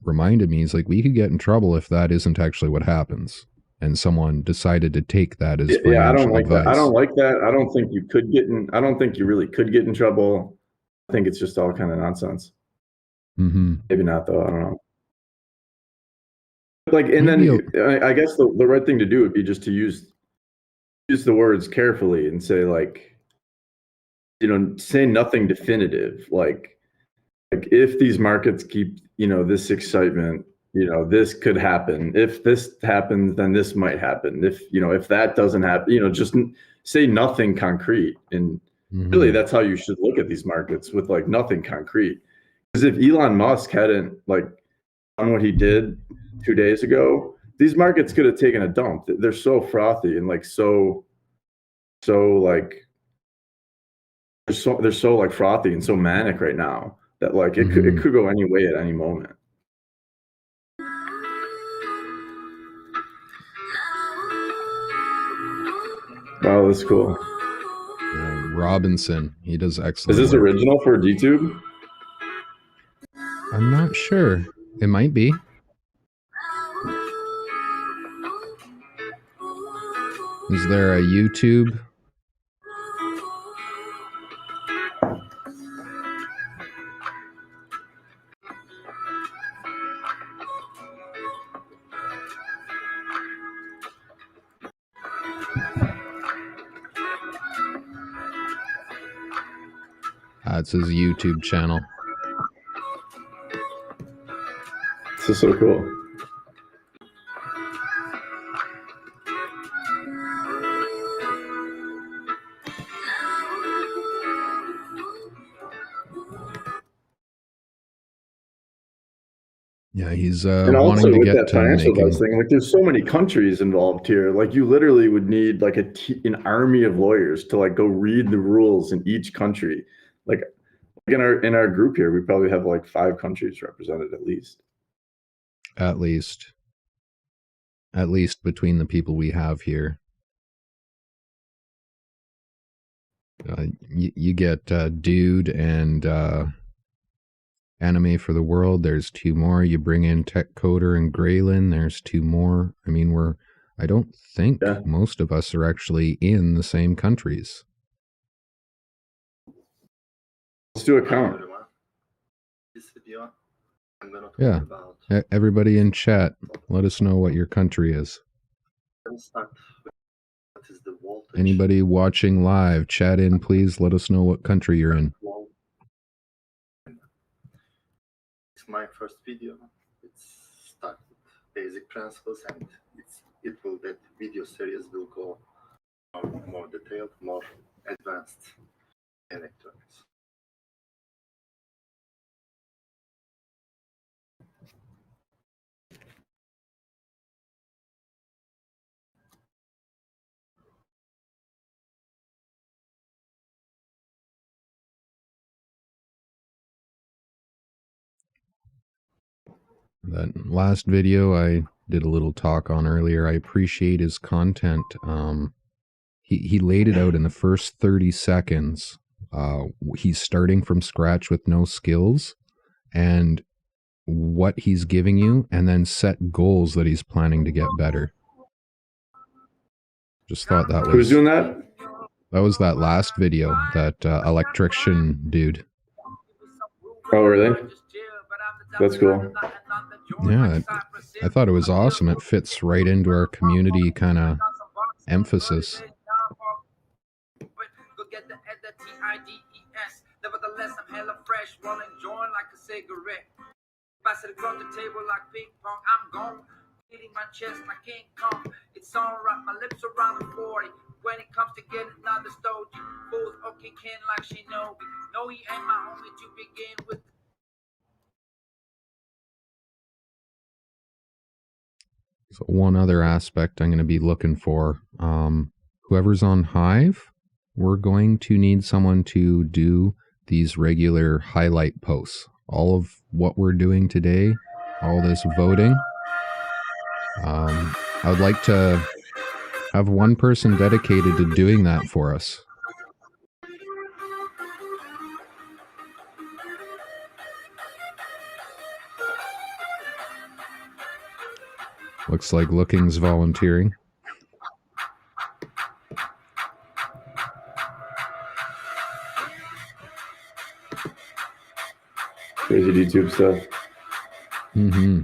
reminded me, he's like, we could get in trouble if that isn't actually what happens, and someone decided to take that as financial I don't like advice. that. I don't like that. I don't think you really could get in trouble. I think it's just all kind of nonsense. Maybe not though. I don't know. Like, and then I guess the right thing to do would be just to use the words carefully and say like, say nothing definitive. Like if these markets keep, this excitement, this could happen. If this happens, then this might happen. If that doesn't happen, just say nothing concrete. And really, that's how you should look at these markets, with like nothing concrete. Because if Elon Musk hadn't like done what he did 2 days ago, these markets could have taken a dump. They're so frothy and like so like they're so like frothy and so manic right now that like it could go any way at any moment. Wow, that's cool. Robinson, he does excellent. Is this original for DTube? I'm not sure. It might be. Is there a YouTube? It's his YouTube channel. This is so cool. Yeah, he's and also wanting to with get that to financial making... advice thing, like there's so many countries involved here. Like you literally would need like an army of lawyers to like go read the rules in each country. Like in our group here, we probably have like 5 countries represented at least. At least between the people we have here. You get Dude and Anime for the World. There's 2 more. You bring in Tech Coder and Graylin. There's 2 more. I mean, I don't think most of us are actually in the same countries. Let's do a count. This video, I'm gonna talk about... Everybody in chat, let us know what your country is. Let's start with what is the voltage. Anybody watching live, chat in, please. Let us know what country you're in. It's my first video. It's start with basic principles, and that video series will go more detailed, more advanced electronics. That last video I did a little talk on earlier. I appreciate his content. He laid it out in the first 30 seconds. He's starting from scratch with no skills and what he's giving you, and then set goals that he's planning to get better. Just thought that was... Who's doing that? That was that last video, that electrician dude. Oh, really? That's cool. Yeah, I thought it was awesome. It fits right into our community kind of emphasis. Nevertheless, I'm hella fresh, rolling joint like a cigarette. Pass it across the table like ping pong. I'm gone, hitting my chest like King Kong. It's alright, my lips around the 40. When it comes to getting another stogie, fools okay can like Shinobi. No, he ain't my homie to begin with. So one other aspect I'm going to be looking for, whoever's on Hive, we're going to need someone to do these regular highlight posts. All of what we're doing today, all this voting. I would like to have one person dedicated to doing that for us. Looks like Looking's volunteering. Crazy DTube stuff. Mm-hmm.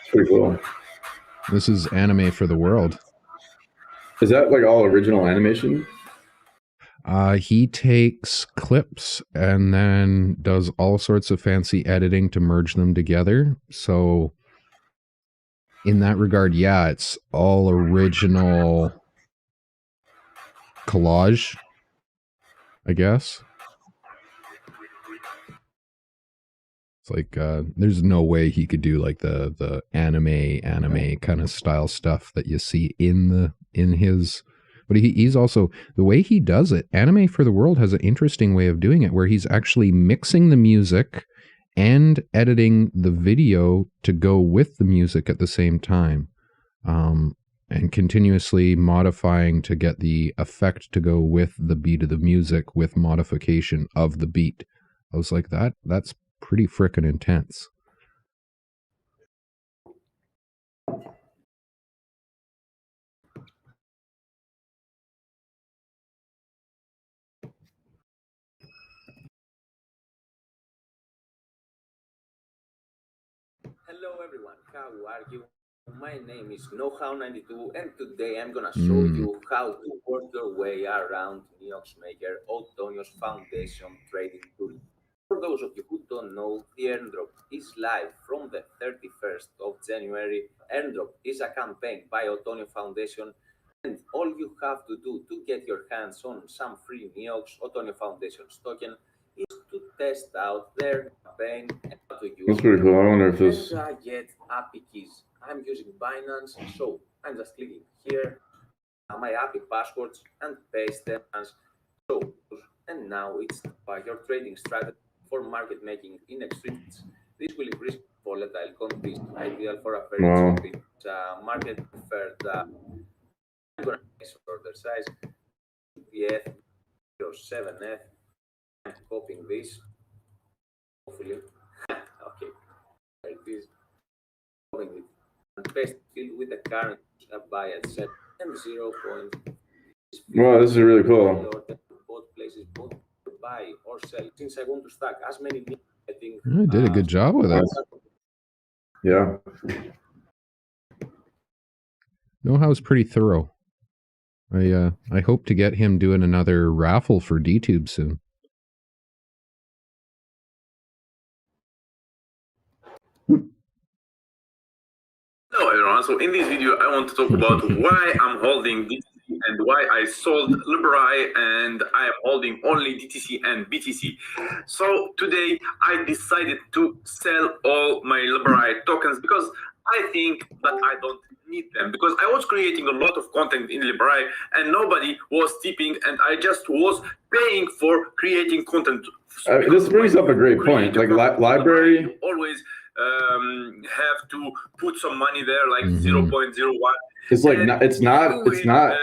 Pretty cool. This is anime for the world. Is that like all original animation? He takes clips and then does all sorts of fancy editing to merge them together. So in that regard, yeah, it's all original collage, I guess. It's like there's no way he could do like the anime kind of style stuff that you see in his. But he's also, the way he does it, Anime for the World has an interesting way of doing it where he's actually mixing the music and editing the video to go with the music at the same time, and continuously modifying to get the effect to go with the beat of the music with modification of the beat. I was like, that's pretty frickin' intense. Hello everyone, how are you? My name is KnowHow92 and today I'm gonna show you how to work your way around Neox Maker Autonio's Foundation trading tool. For those of you who don't know, the airdrop is live from the 31st of January. Airdrop is a campaign by Autonio Foundation, and all you have to do to get your hands on some free Neox Autonio Foundation's token is to test out their campaign and how to use it. That's pretty cool. I wonder if this... And get API keys. I'm using Binance, so I'm just clicking here, my API passwords, and paste them as so. And now it's by your trading strategy for market making in extremes. This will increase volatile conditions, ideal for a very stupid market preferred. I'm going to make order size ETH 07F. I'm copying this. Hopefully, okay, there it is. Copying it and paste it with the current buy and set and 0. Wow, this is really cool. Both places, both buy or sell. Since I want to stack as many, I think I did a good job with it. Yeah. Know-how's pretty thorough. I hope to get him doing another raffle for DTube soon. Hello everyone, so in this video I want to talk about why I'm holding DTC and why I sold Librai and I am holding only DTC and BTC. So today I decided to sell all my Librai tokens because I think that I don't need them, because I was creating a lot of content in Librai and nobody was tipping and I just was paying for creating content. This brings up a great point, like library. Always have to put some money there, like Mhm. 0.01. It's like And it's you not will,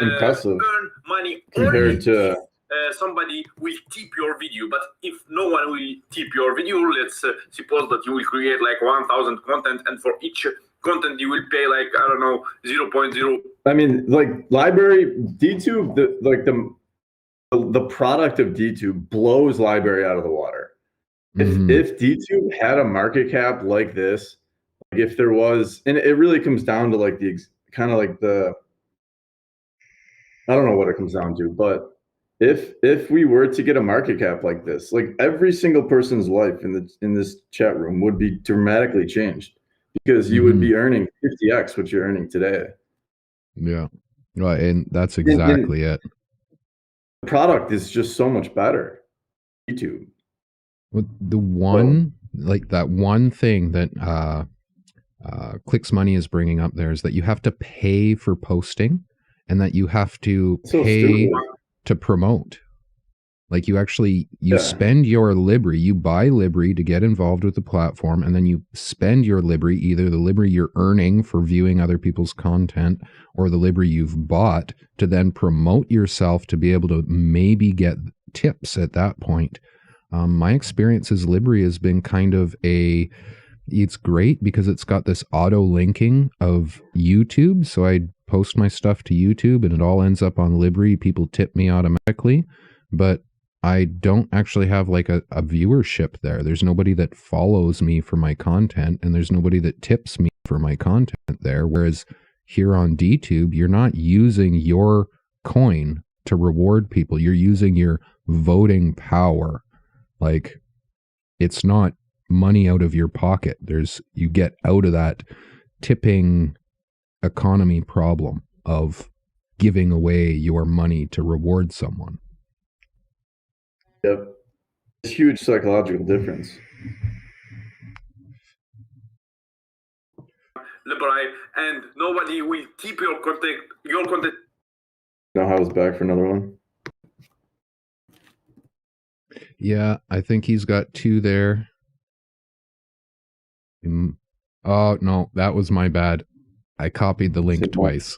impressive earn money compared only to. if somebody will tip your video. But if no one will tip your video, let's suppose that you will create like 1,000 content, and for each content you will pay like, I don't know, 0.0. I mean, like library DTube, the product of DTube blows library out of the water. If DTube had a market cap like this, like if there was, and it really comes down to like the kind of like the, I don't know what it comes down to, but if we were to get a market cap like this, like every single person's life in this chat room would be dramatically changed, because you would be earning 50x what you're earning today. Yeah. Right, and that's exactly it. The product is just so much better. YouTube. Well, the one, like that one thing that Clicks Money is bringing up there is that you have to pay for posting, and that you have to pay to promote. Like you actually, spend your Libri, you buy Libri to get involved with the platform, and then you spend your Libri, either the Libri you're earning for viewing other people's content, or the Libri you've bought to then promote yourself to be able to maybe get tips at that point. My experience as Libri has been kind of it's great because it's got this auto linking of YouTube. So I post my stuff to YouTube and it all ends up on Libri. People tip me automatically, but I don't actually have like a viewership there. There's nobody that follows me for my content, and there's nobody that tips me for my content there. Whereas here on DTube, you're not using your coin to reward people. You're using your voting power. Like, it's not money out of your pocket. You get out of that tipping economy problem of giving away your money to reward someone. Yep. It's a huge psychological difference. Libri, and nobody will tip your content. Now I was back for another one. Yeah, I think he's got 2 there. Oh, no, that was my bad. I copied the link twice.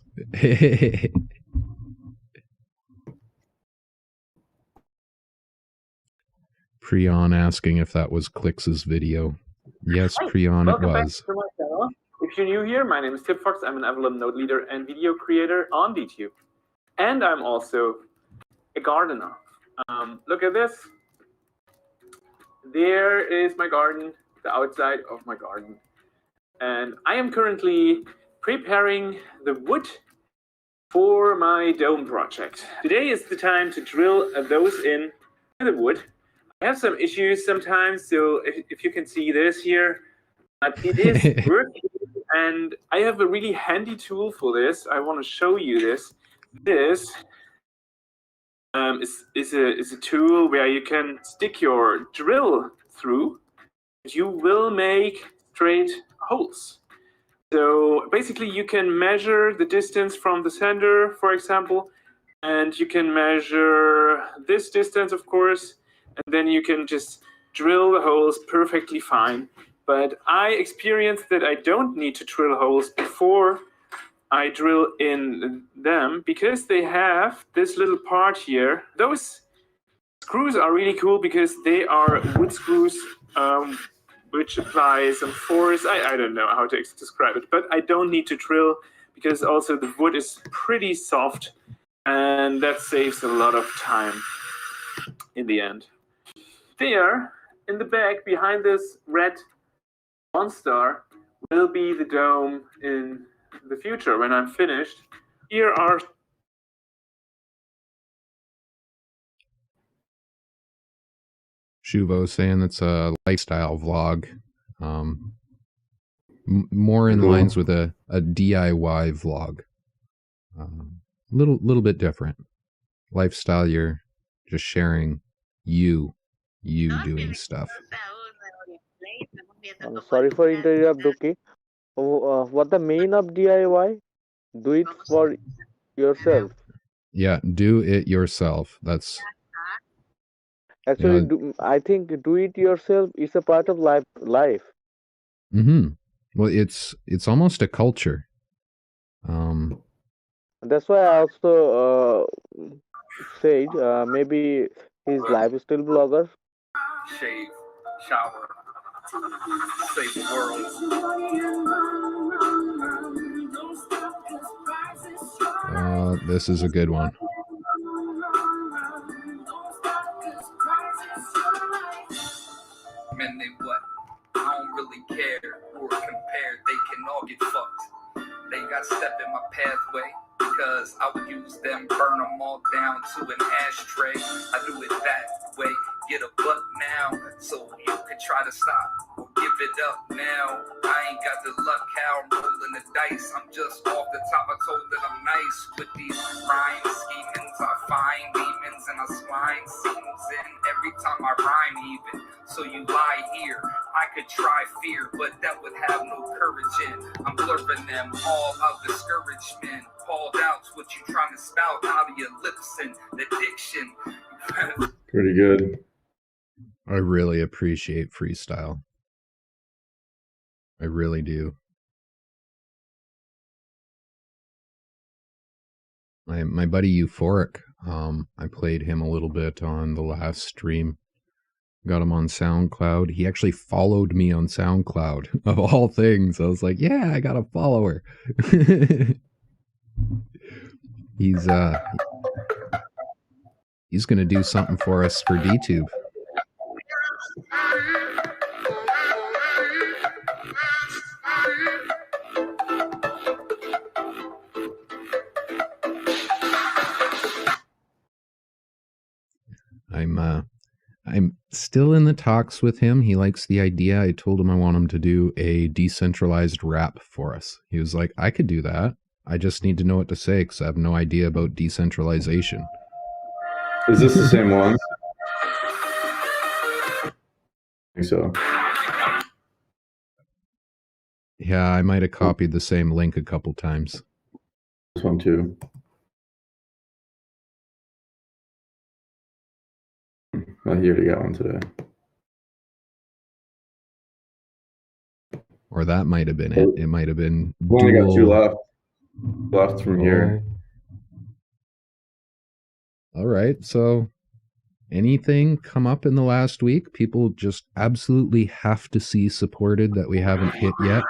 Prion asking if that was Clix's video. Yes, Prion, it Welcome back was. to my channel. If you're new here, my name is Tipfox. I'm an Evelyn node leader and video creator on DTube. And I'm also a gardener. Look at this. There is my garden, the outside of my garden. And I am currently preparing the wood for my dome project. Today is the time to drill those in the wood. I have some issues sometimes, so if you can see this here, but it is working, and I have a really handy tool for this. I want to show you this. This is a tool where you can stick your drill through. You will make straight holes. So basically, you can measure the distance from the center, for example, and you can measure this distance, of course, and then you can just drill the holes perfectly fine. But I experienced that I don't need to drill holes before I drill in them, because they have this little part here. Those screws are really cool because they are wood screws, which apply some force. I don't know how to describe it, but I don't need to drill because also the wood is pretty soft, and that saves a lot of time in the end. There, in the back, behind this red monster, will be the dome in the future when I'm finished. Here are Shuvo saying it's a lifestyle vlog. More in lines with a DIY vlog. Little bit different. Lifestyle, you're just sharing you doing stuff. I'm sorry for interrupt, Duki. What the mean of DIY? Do it for yourself. Yeah, do it yourself. That's actually. I think do it yourself is a part of life. Mm-hmm. Well, it's almost a culture. That's why I also said maybe he's lifestyle blogger. Shave, shower, save the world. This is a good one. Men, they what? I don't really care or compare. They can all get fucked. They got step in my pathway because I would use them, burn them all down to an ashtray. I do it that way. Get a butt now, so you can try to stop or give it up now. I ain't got the luck, how I'm rolling the dice. I'm just off the top. I told that I'm nice with these rhyme schemings. I find demons and I swine seams in every time I rhyme even. So you lie here. I could try fear, but that would have no courage in. I'm blurring them all out discouragement. Called out what you trying to spout out of your lips and the diction. Pretty good. I really appreciate freestyle. I really do. My buddy Euphoric, I played him a little bit on the last stream. Got him on SoundCloud. He actually followed me on SoundCloud, of all things. I was like, yeah, I got a follower. He's gonna do something for us for DTube. I'm still in the talks with him. He likes the idea. I told him I want him to do a decentralized rap for us. He was like, I could do that. I just need to know what to say because I have no idea about decentralization. Is this the same one? I think so. Yeah, I might have copied the same link a couple times. This one too. I already got one today. Or that might have been it. It might have been We've only got two left from here. All right. So anything come up in the last week people just absolutely have to see supported that we haven't hit yet?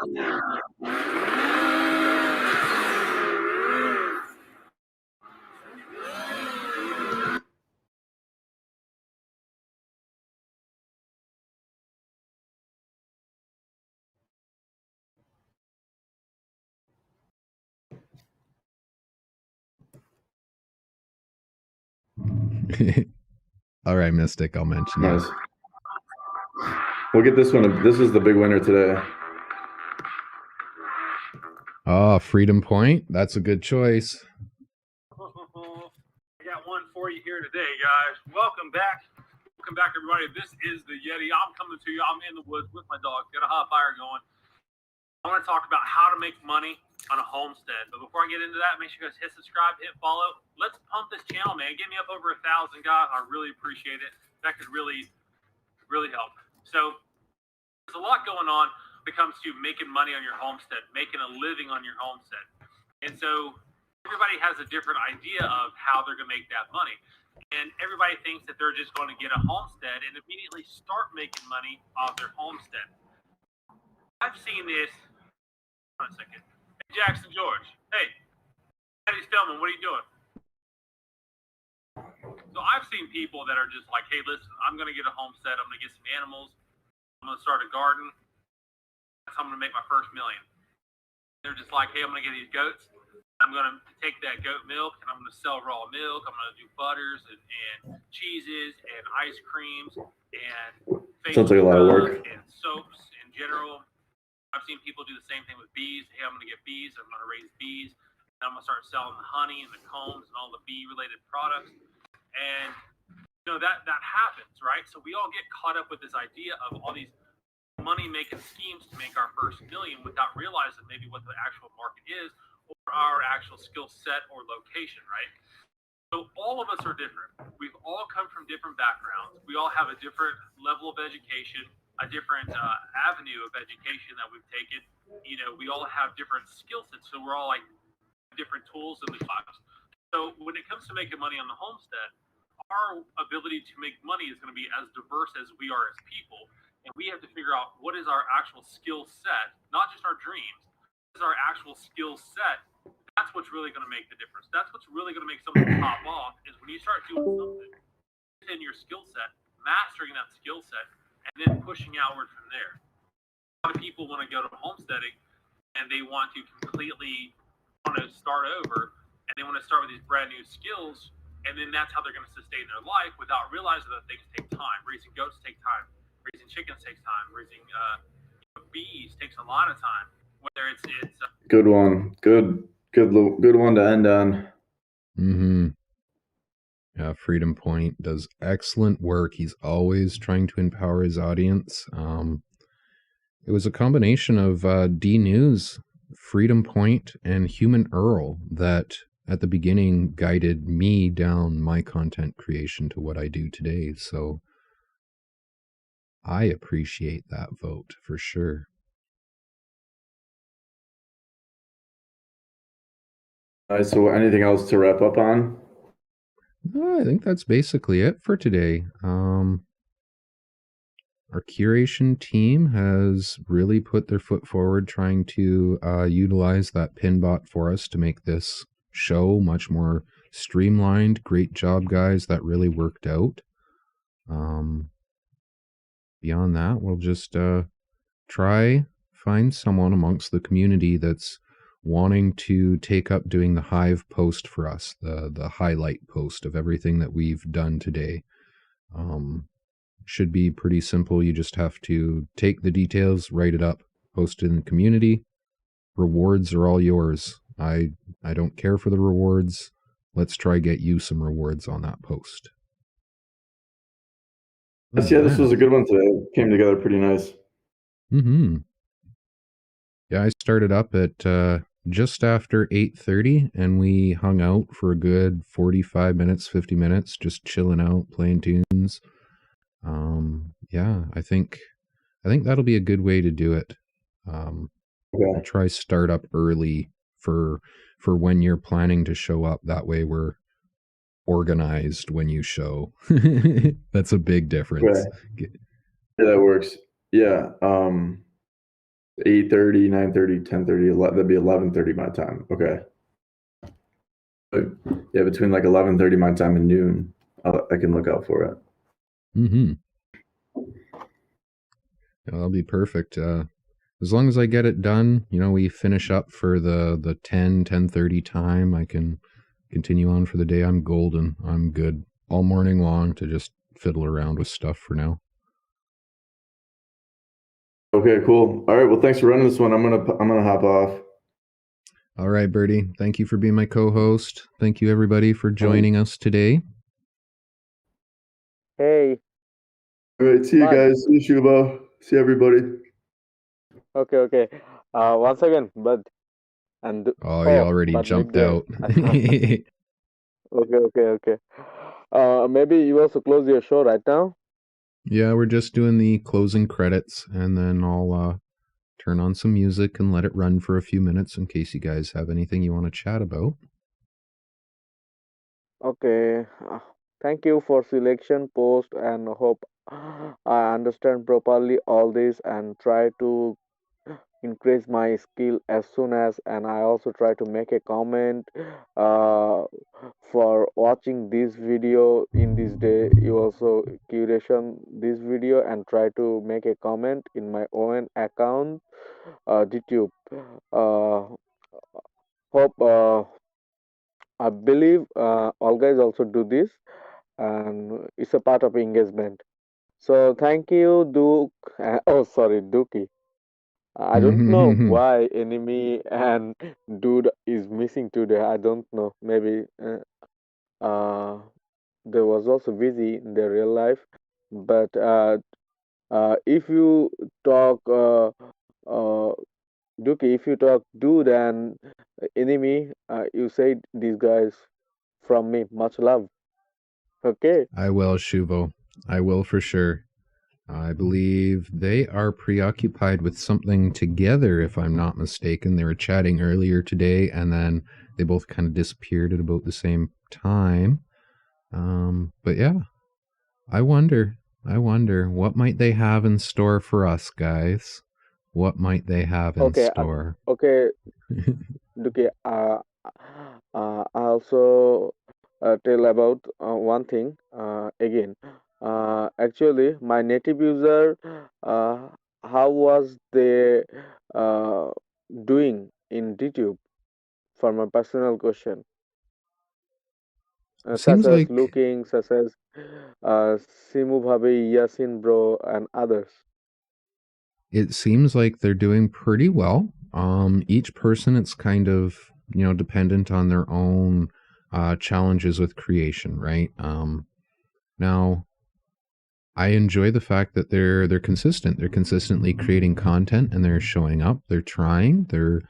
All right, Mystic, I'll mention Nice. it. We'll get this one. This is the big winner today. Oh, Freedom Point. That's a good choice. I got one for you here today, guys. Welcome back. Welcome back, everybody. This is the Yeti. I'm coming to you. I'm in the woods with my dog. Got a hot fire going. I want to talk about how to make money on a homestead. But before I get into that, make sure you guys hit subscribe, hit follow. Let's pump this channel, man. Get me up over 1,000, guys. I really appreciate it. That could really, really help. So there's a lot going on when it comes to making money on your homestead, making a living on your homestead. And so everybody has a different idea of how they're going to make that money. And everybody thinks that they're just going to get a homestead and immediately start making money off their homestead. I've seen this. Hold on a second. Hey, Jackson George. Hey, Daddy's filming. What are you doing? So I've seen people that are just like, hey, listen, I'm going to get a homestead. I'm going to get some animals. I'm going to start a garden. That's how I'm going to make my first million. They're just like, hey, I'm going to get these goats. I'm going to take that goat milk and I'm going to sell raw milk. I'm going to do butters and cheeses and ice creams and Sounds like a lot of work. and soaps in general. I've seen people do the same thing with bees. Hey, I'm going to get bees. I'm going to raise bees. And I'm going to start selling the honey and the combs and all the bee-related products. And, you know, that happens, right? So we all get caught up with this idea of all these money-making schemes to make our first million without realizing maybe what the actual market is or our actual skill set or location, right? So all of us are different. We've all come from different backgrounds. We all have a different level of education, avenue of education that we've taken. You know, we all have different skill sets, so we're all like different tools in the box. So when it comes to making money on the homestead, our ability to make money is going to be as diverse as we are as people, and we have to figure out what is our actual skill set, not just our dreams. What is our actual skill set? That's what's really going to make the difference. That's what's really going to make something pop off, is when you start doing something in your skill set, mastering that skill set, and then pushing outward from there. A lot of people want to go to homesteading and they want to completely want to start over, and they want to start with these brand new skills, and then that's how they're going to sustain their life without realizing that things take time. Raising goats take time. Raising chickens takes time. Raising bees takes a lot of time. Whether it's good one, good one to end on. Yeah, Freedom Point does excellent work. He's always trying to empower his audience. It was a combination of D News, Freedom Point, and Human Earl that at the beginning guided me down my content creation to what I do today. So I appreciate that vote for sure. So anything else to wrap up on? No, I think that's basically it for today. Our curation team has really put their foot forward trying to utilize that pin bot for us to make this show much more streamlined. Great job, guys. That really worked out. Beyond that, we'll just find someone amongst the community that's wanting to take up doing the Hive post for us, the highlight post of everything that we've done today. Should be pretty simple. You just have to take the details, write it up, post it in the community. Rewards are all yours. I don't care for the rewards. Let's try get you some rewards on that post. Yeah, this was a good one today. It came together pretty nice. Yeah, I started up at just after 8:30, and we hung out for a good 45 minutes, 50 minutes, just chilling out, playing tunes. Yeah, I think that'll be a good way to do it. I'll try start up early for when you're planning to show up. That way we're organized when you show. That's a big difference. Right. Yeah, that works. Yeah. 8:30, 9:30, 10:30, that'd be 11:30 my time. Okay. But yeah, between like 11:30 my time and noon, I can look out for it. That'll be perfect. As long as I get it done, we finish up for the 10:30 time, I can continue on for the day. I'm golden. I'm good all morning long to just fiddle around with stuff for now. Okay, cool. All right. Well, thanks for running this one. I'm gonna hop off. All right, Bertie. Thank you for being my co-host. Thank you, everybody, for joining us today. Hey. All right. See you guys. See you, Shubo. See everybody. Okay. Once again, Bud. And he already jumped out. Okay. Maybe you also close your show right now? Yeah, we're just doing the closing credits, and then I'll turn on some music and let it run for a few minutes in case you guys have anything you want to chat about. Okay. Thank you for selection post, and hope I understand properly all this and try to increase my skill as soon as, and I also try to make a comment for watching this video in this day. You also curation this video and try to make a comment in my own account, DTube. Hope I believe all guys also do this, and it's a part of engagement. So thank you, Duke. Sorry, Dookie. I don't know why enemy and dude is missing today. I don't know. Maybe they was also busy in their real life. But if you talk, Dookie, if you talk dude and enemy, you say these guys from me. Much love. Okay. I will, Shuvo. I will for sure. I believe they are preoccupied with something together, if I'm not mistaken. They were chatting earlier today, and then they both kind of disappeared at about the same time. But yeah, I wonder what might they have in store for us, guys? What might they have in Okay, store? okay, okay. I also tell about one thing again. Actually, my native user, how was they uh, doing in DTube? For my personal question, such Seems as like looking, such as Simu Bhabi, Yasin Bro, and others. it seems like they're doing pretty well. Each person, it's kind of, dependent on their own challenges with creation, right? Now, I enjoy the fact that they're consistent. They're consistently creating content and they're showing up. They're trying. They're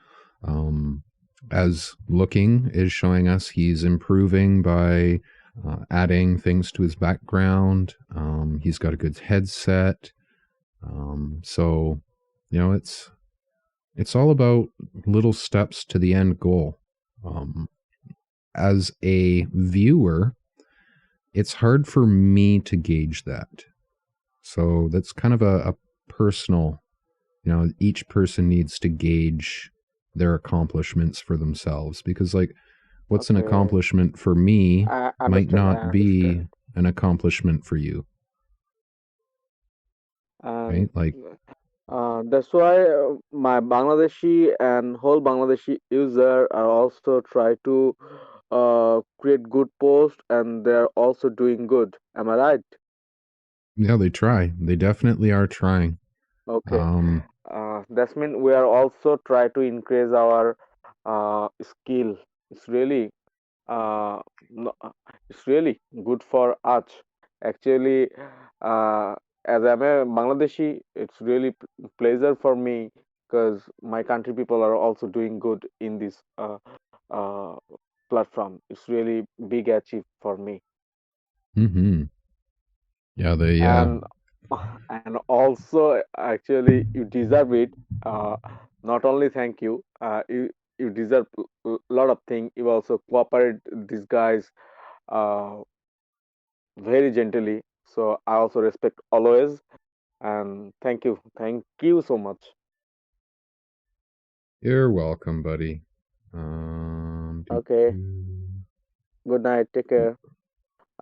as looking is showing us, he's improving by adding things to his background. He's got a good headset. So, it's all about little steps to the end goal. As a viewer, it's hard for me to gauge that. So that's kind of a personal, each person needs to gauge their accomplishments for themselves, because like what's an Okay, accomplishment for me I might understand. I not be understand. an accomplishment for you, right? And Like, that's why my Bangladeshi and whole Bangladeshi user are also try to create good posts, and they're also doing good. Am I right? yeah, they try. They definitely are trying. Okay. That means we are also try to increase our skill. It's really no, it's really good for us. Actually, uh, as I'm a Bangladeshi, it's really pleasure for me because my country people are also doing good in this uh, platform. It's really big achieve for me. Mm-hmm. Yeah, they and and also actually you deserve it. uh, Not only thank you, you deserve a lot of things. You also cooperate these guys uh, very gently, so I also respect always, and thank you so much. You're welcome, buddy. Okay, good night, take care.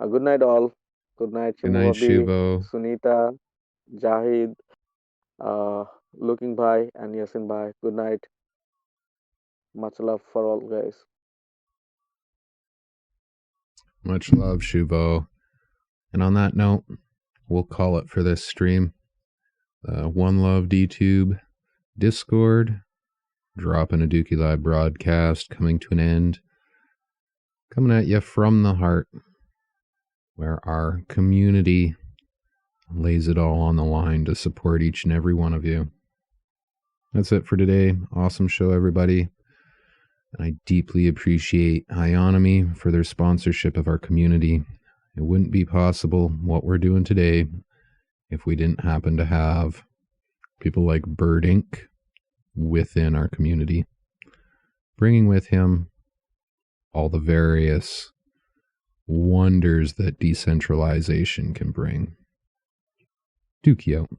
Good night all. Good night, Good night, Shimubabi, Shivo. Sunita, Jahid, uh, Looking Bhai, and Yasin Bhai. Good night. Much love for all guys. Much love, Shuvo. And on that note, we'll call it for this stream. One Love DTube Discord, dropping a Dookie Live broadcast, coming to an end. Coming at you from the heart, where our community lays it all on the line to support each and every one of you. That's it for today. Awesome show, everybody. And I deeply appreciate Ionomy for their sponsorship of our community. It wouldn't be possible what we're doing today if we didn't happen to have people like Bird Inc. within our community, bringing with him all the various wonders that decentralization can bring. Dookie out.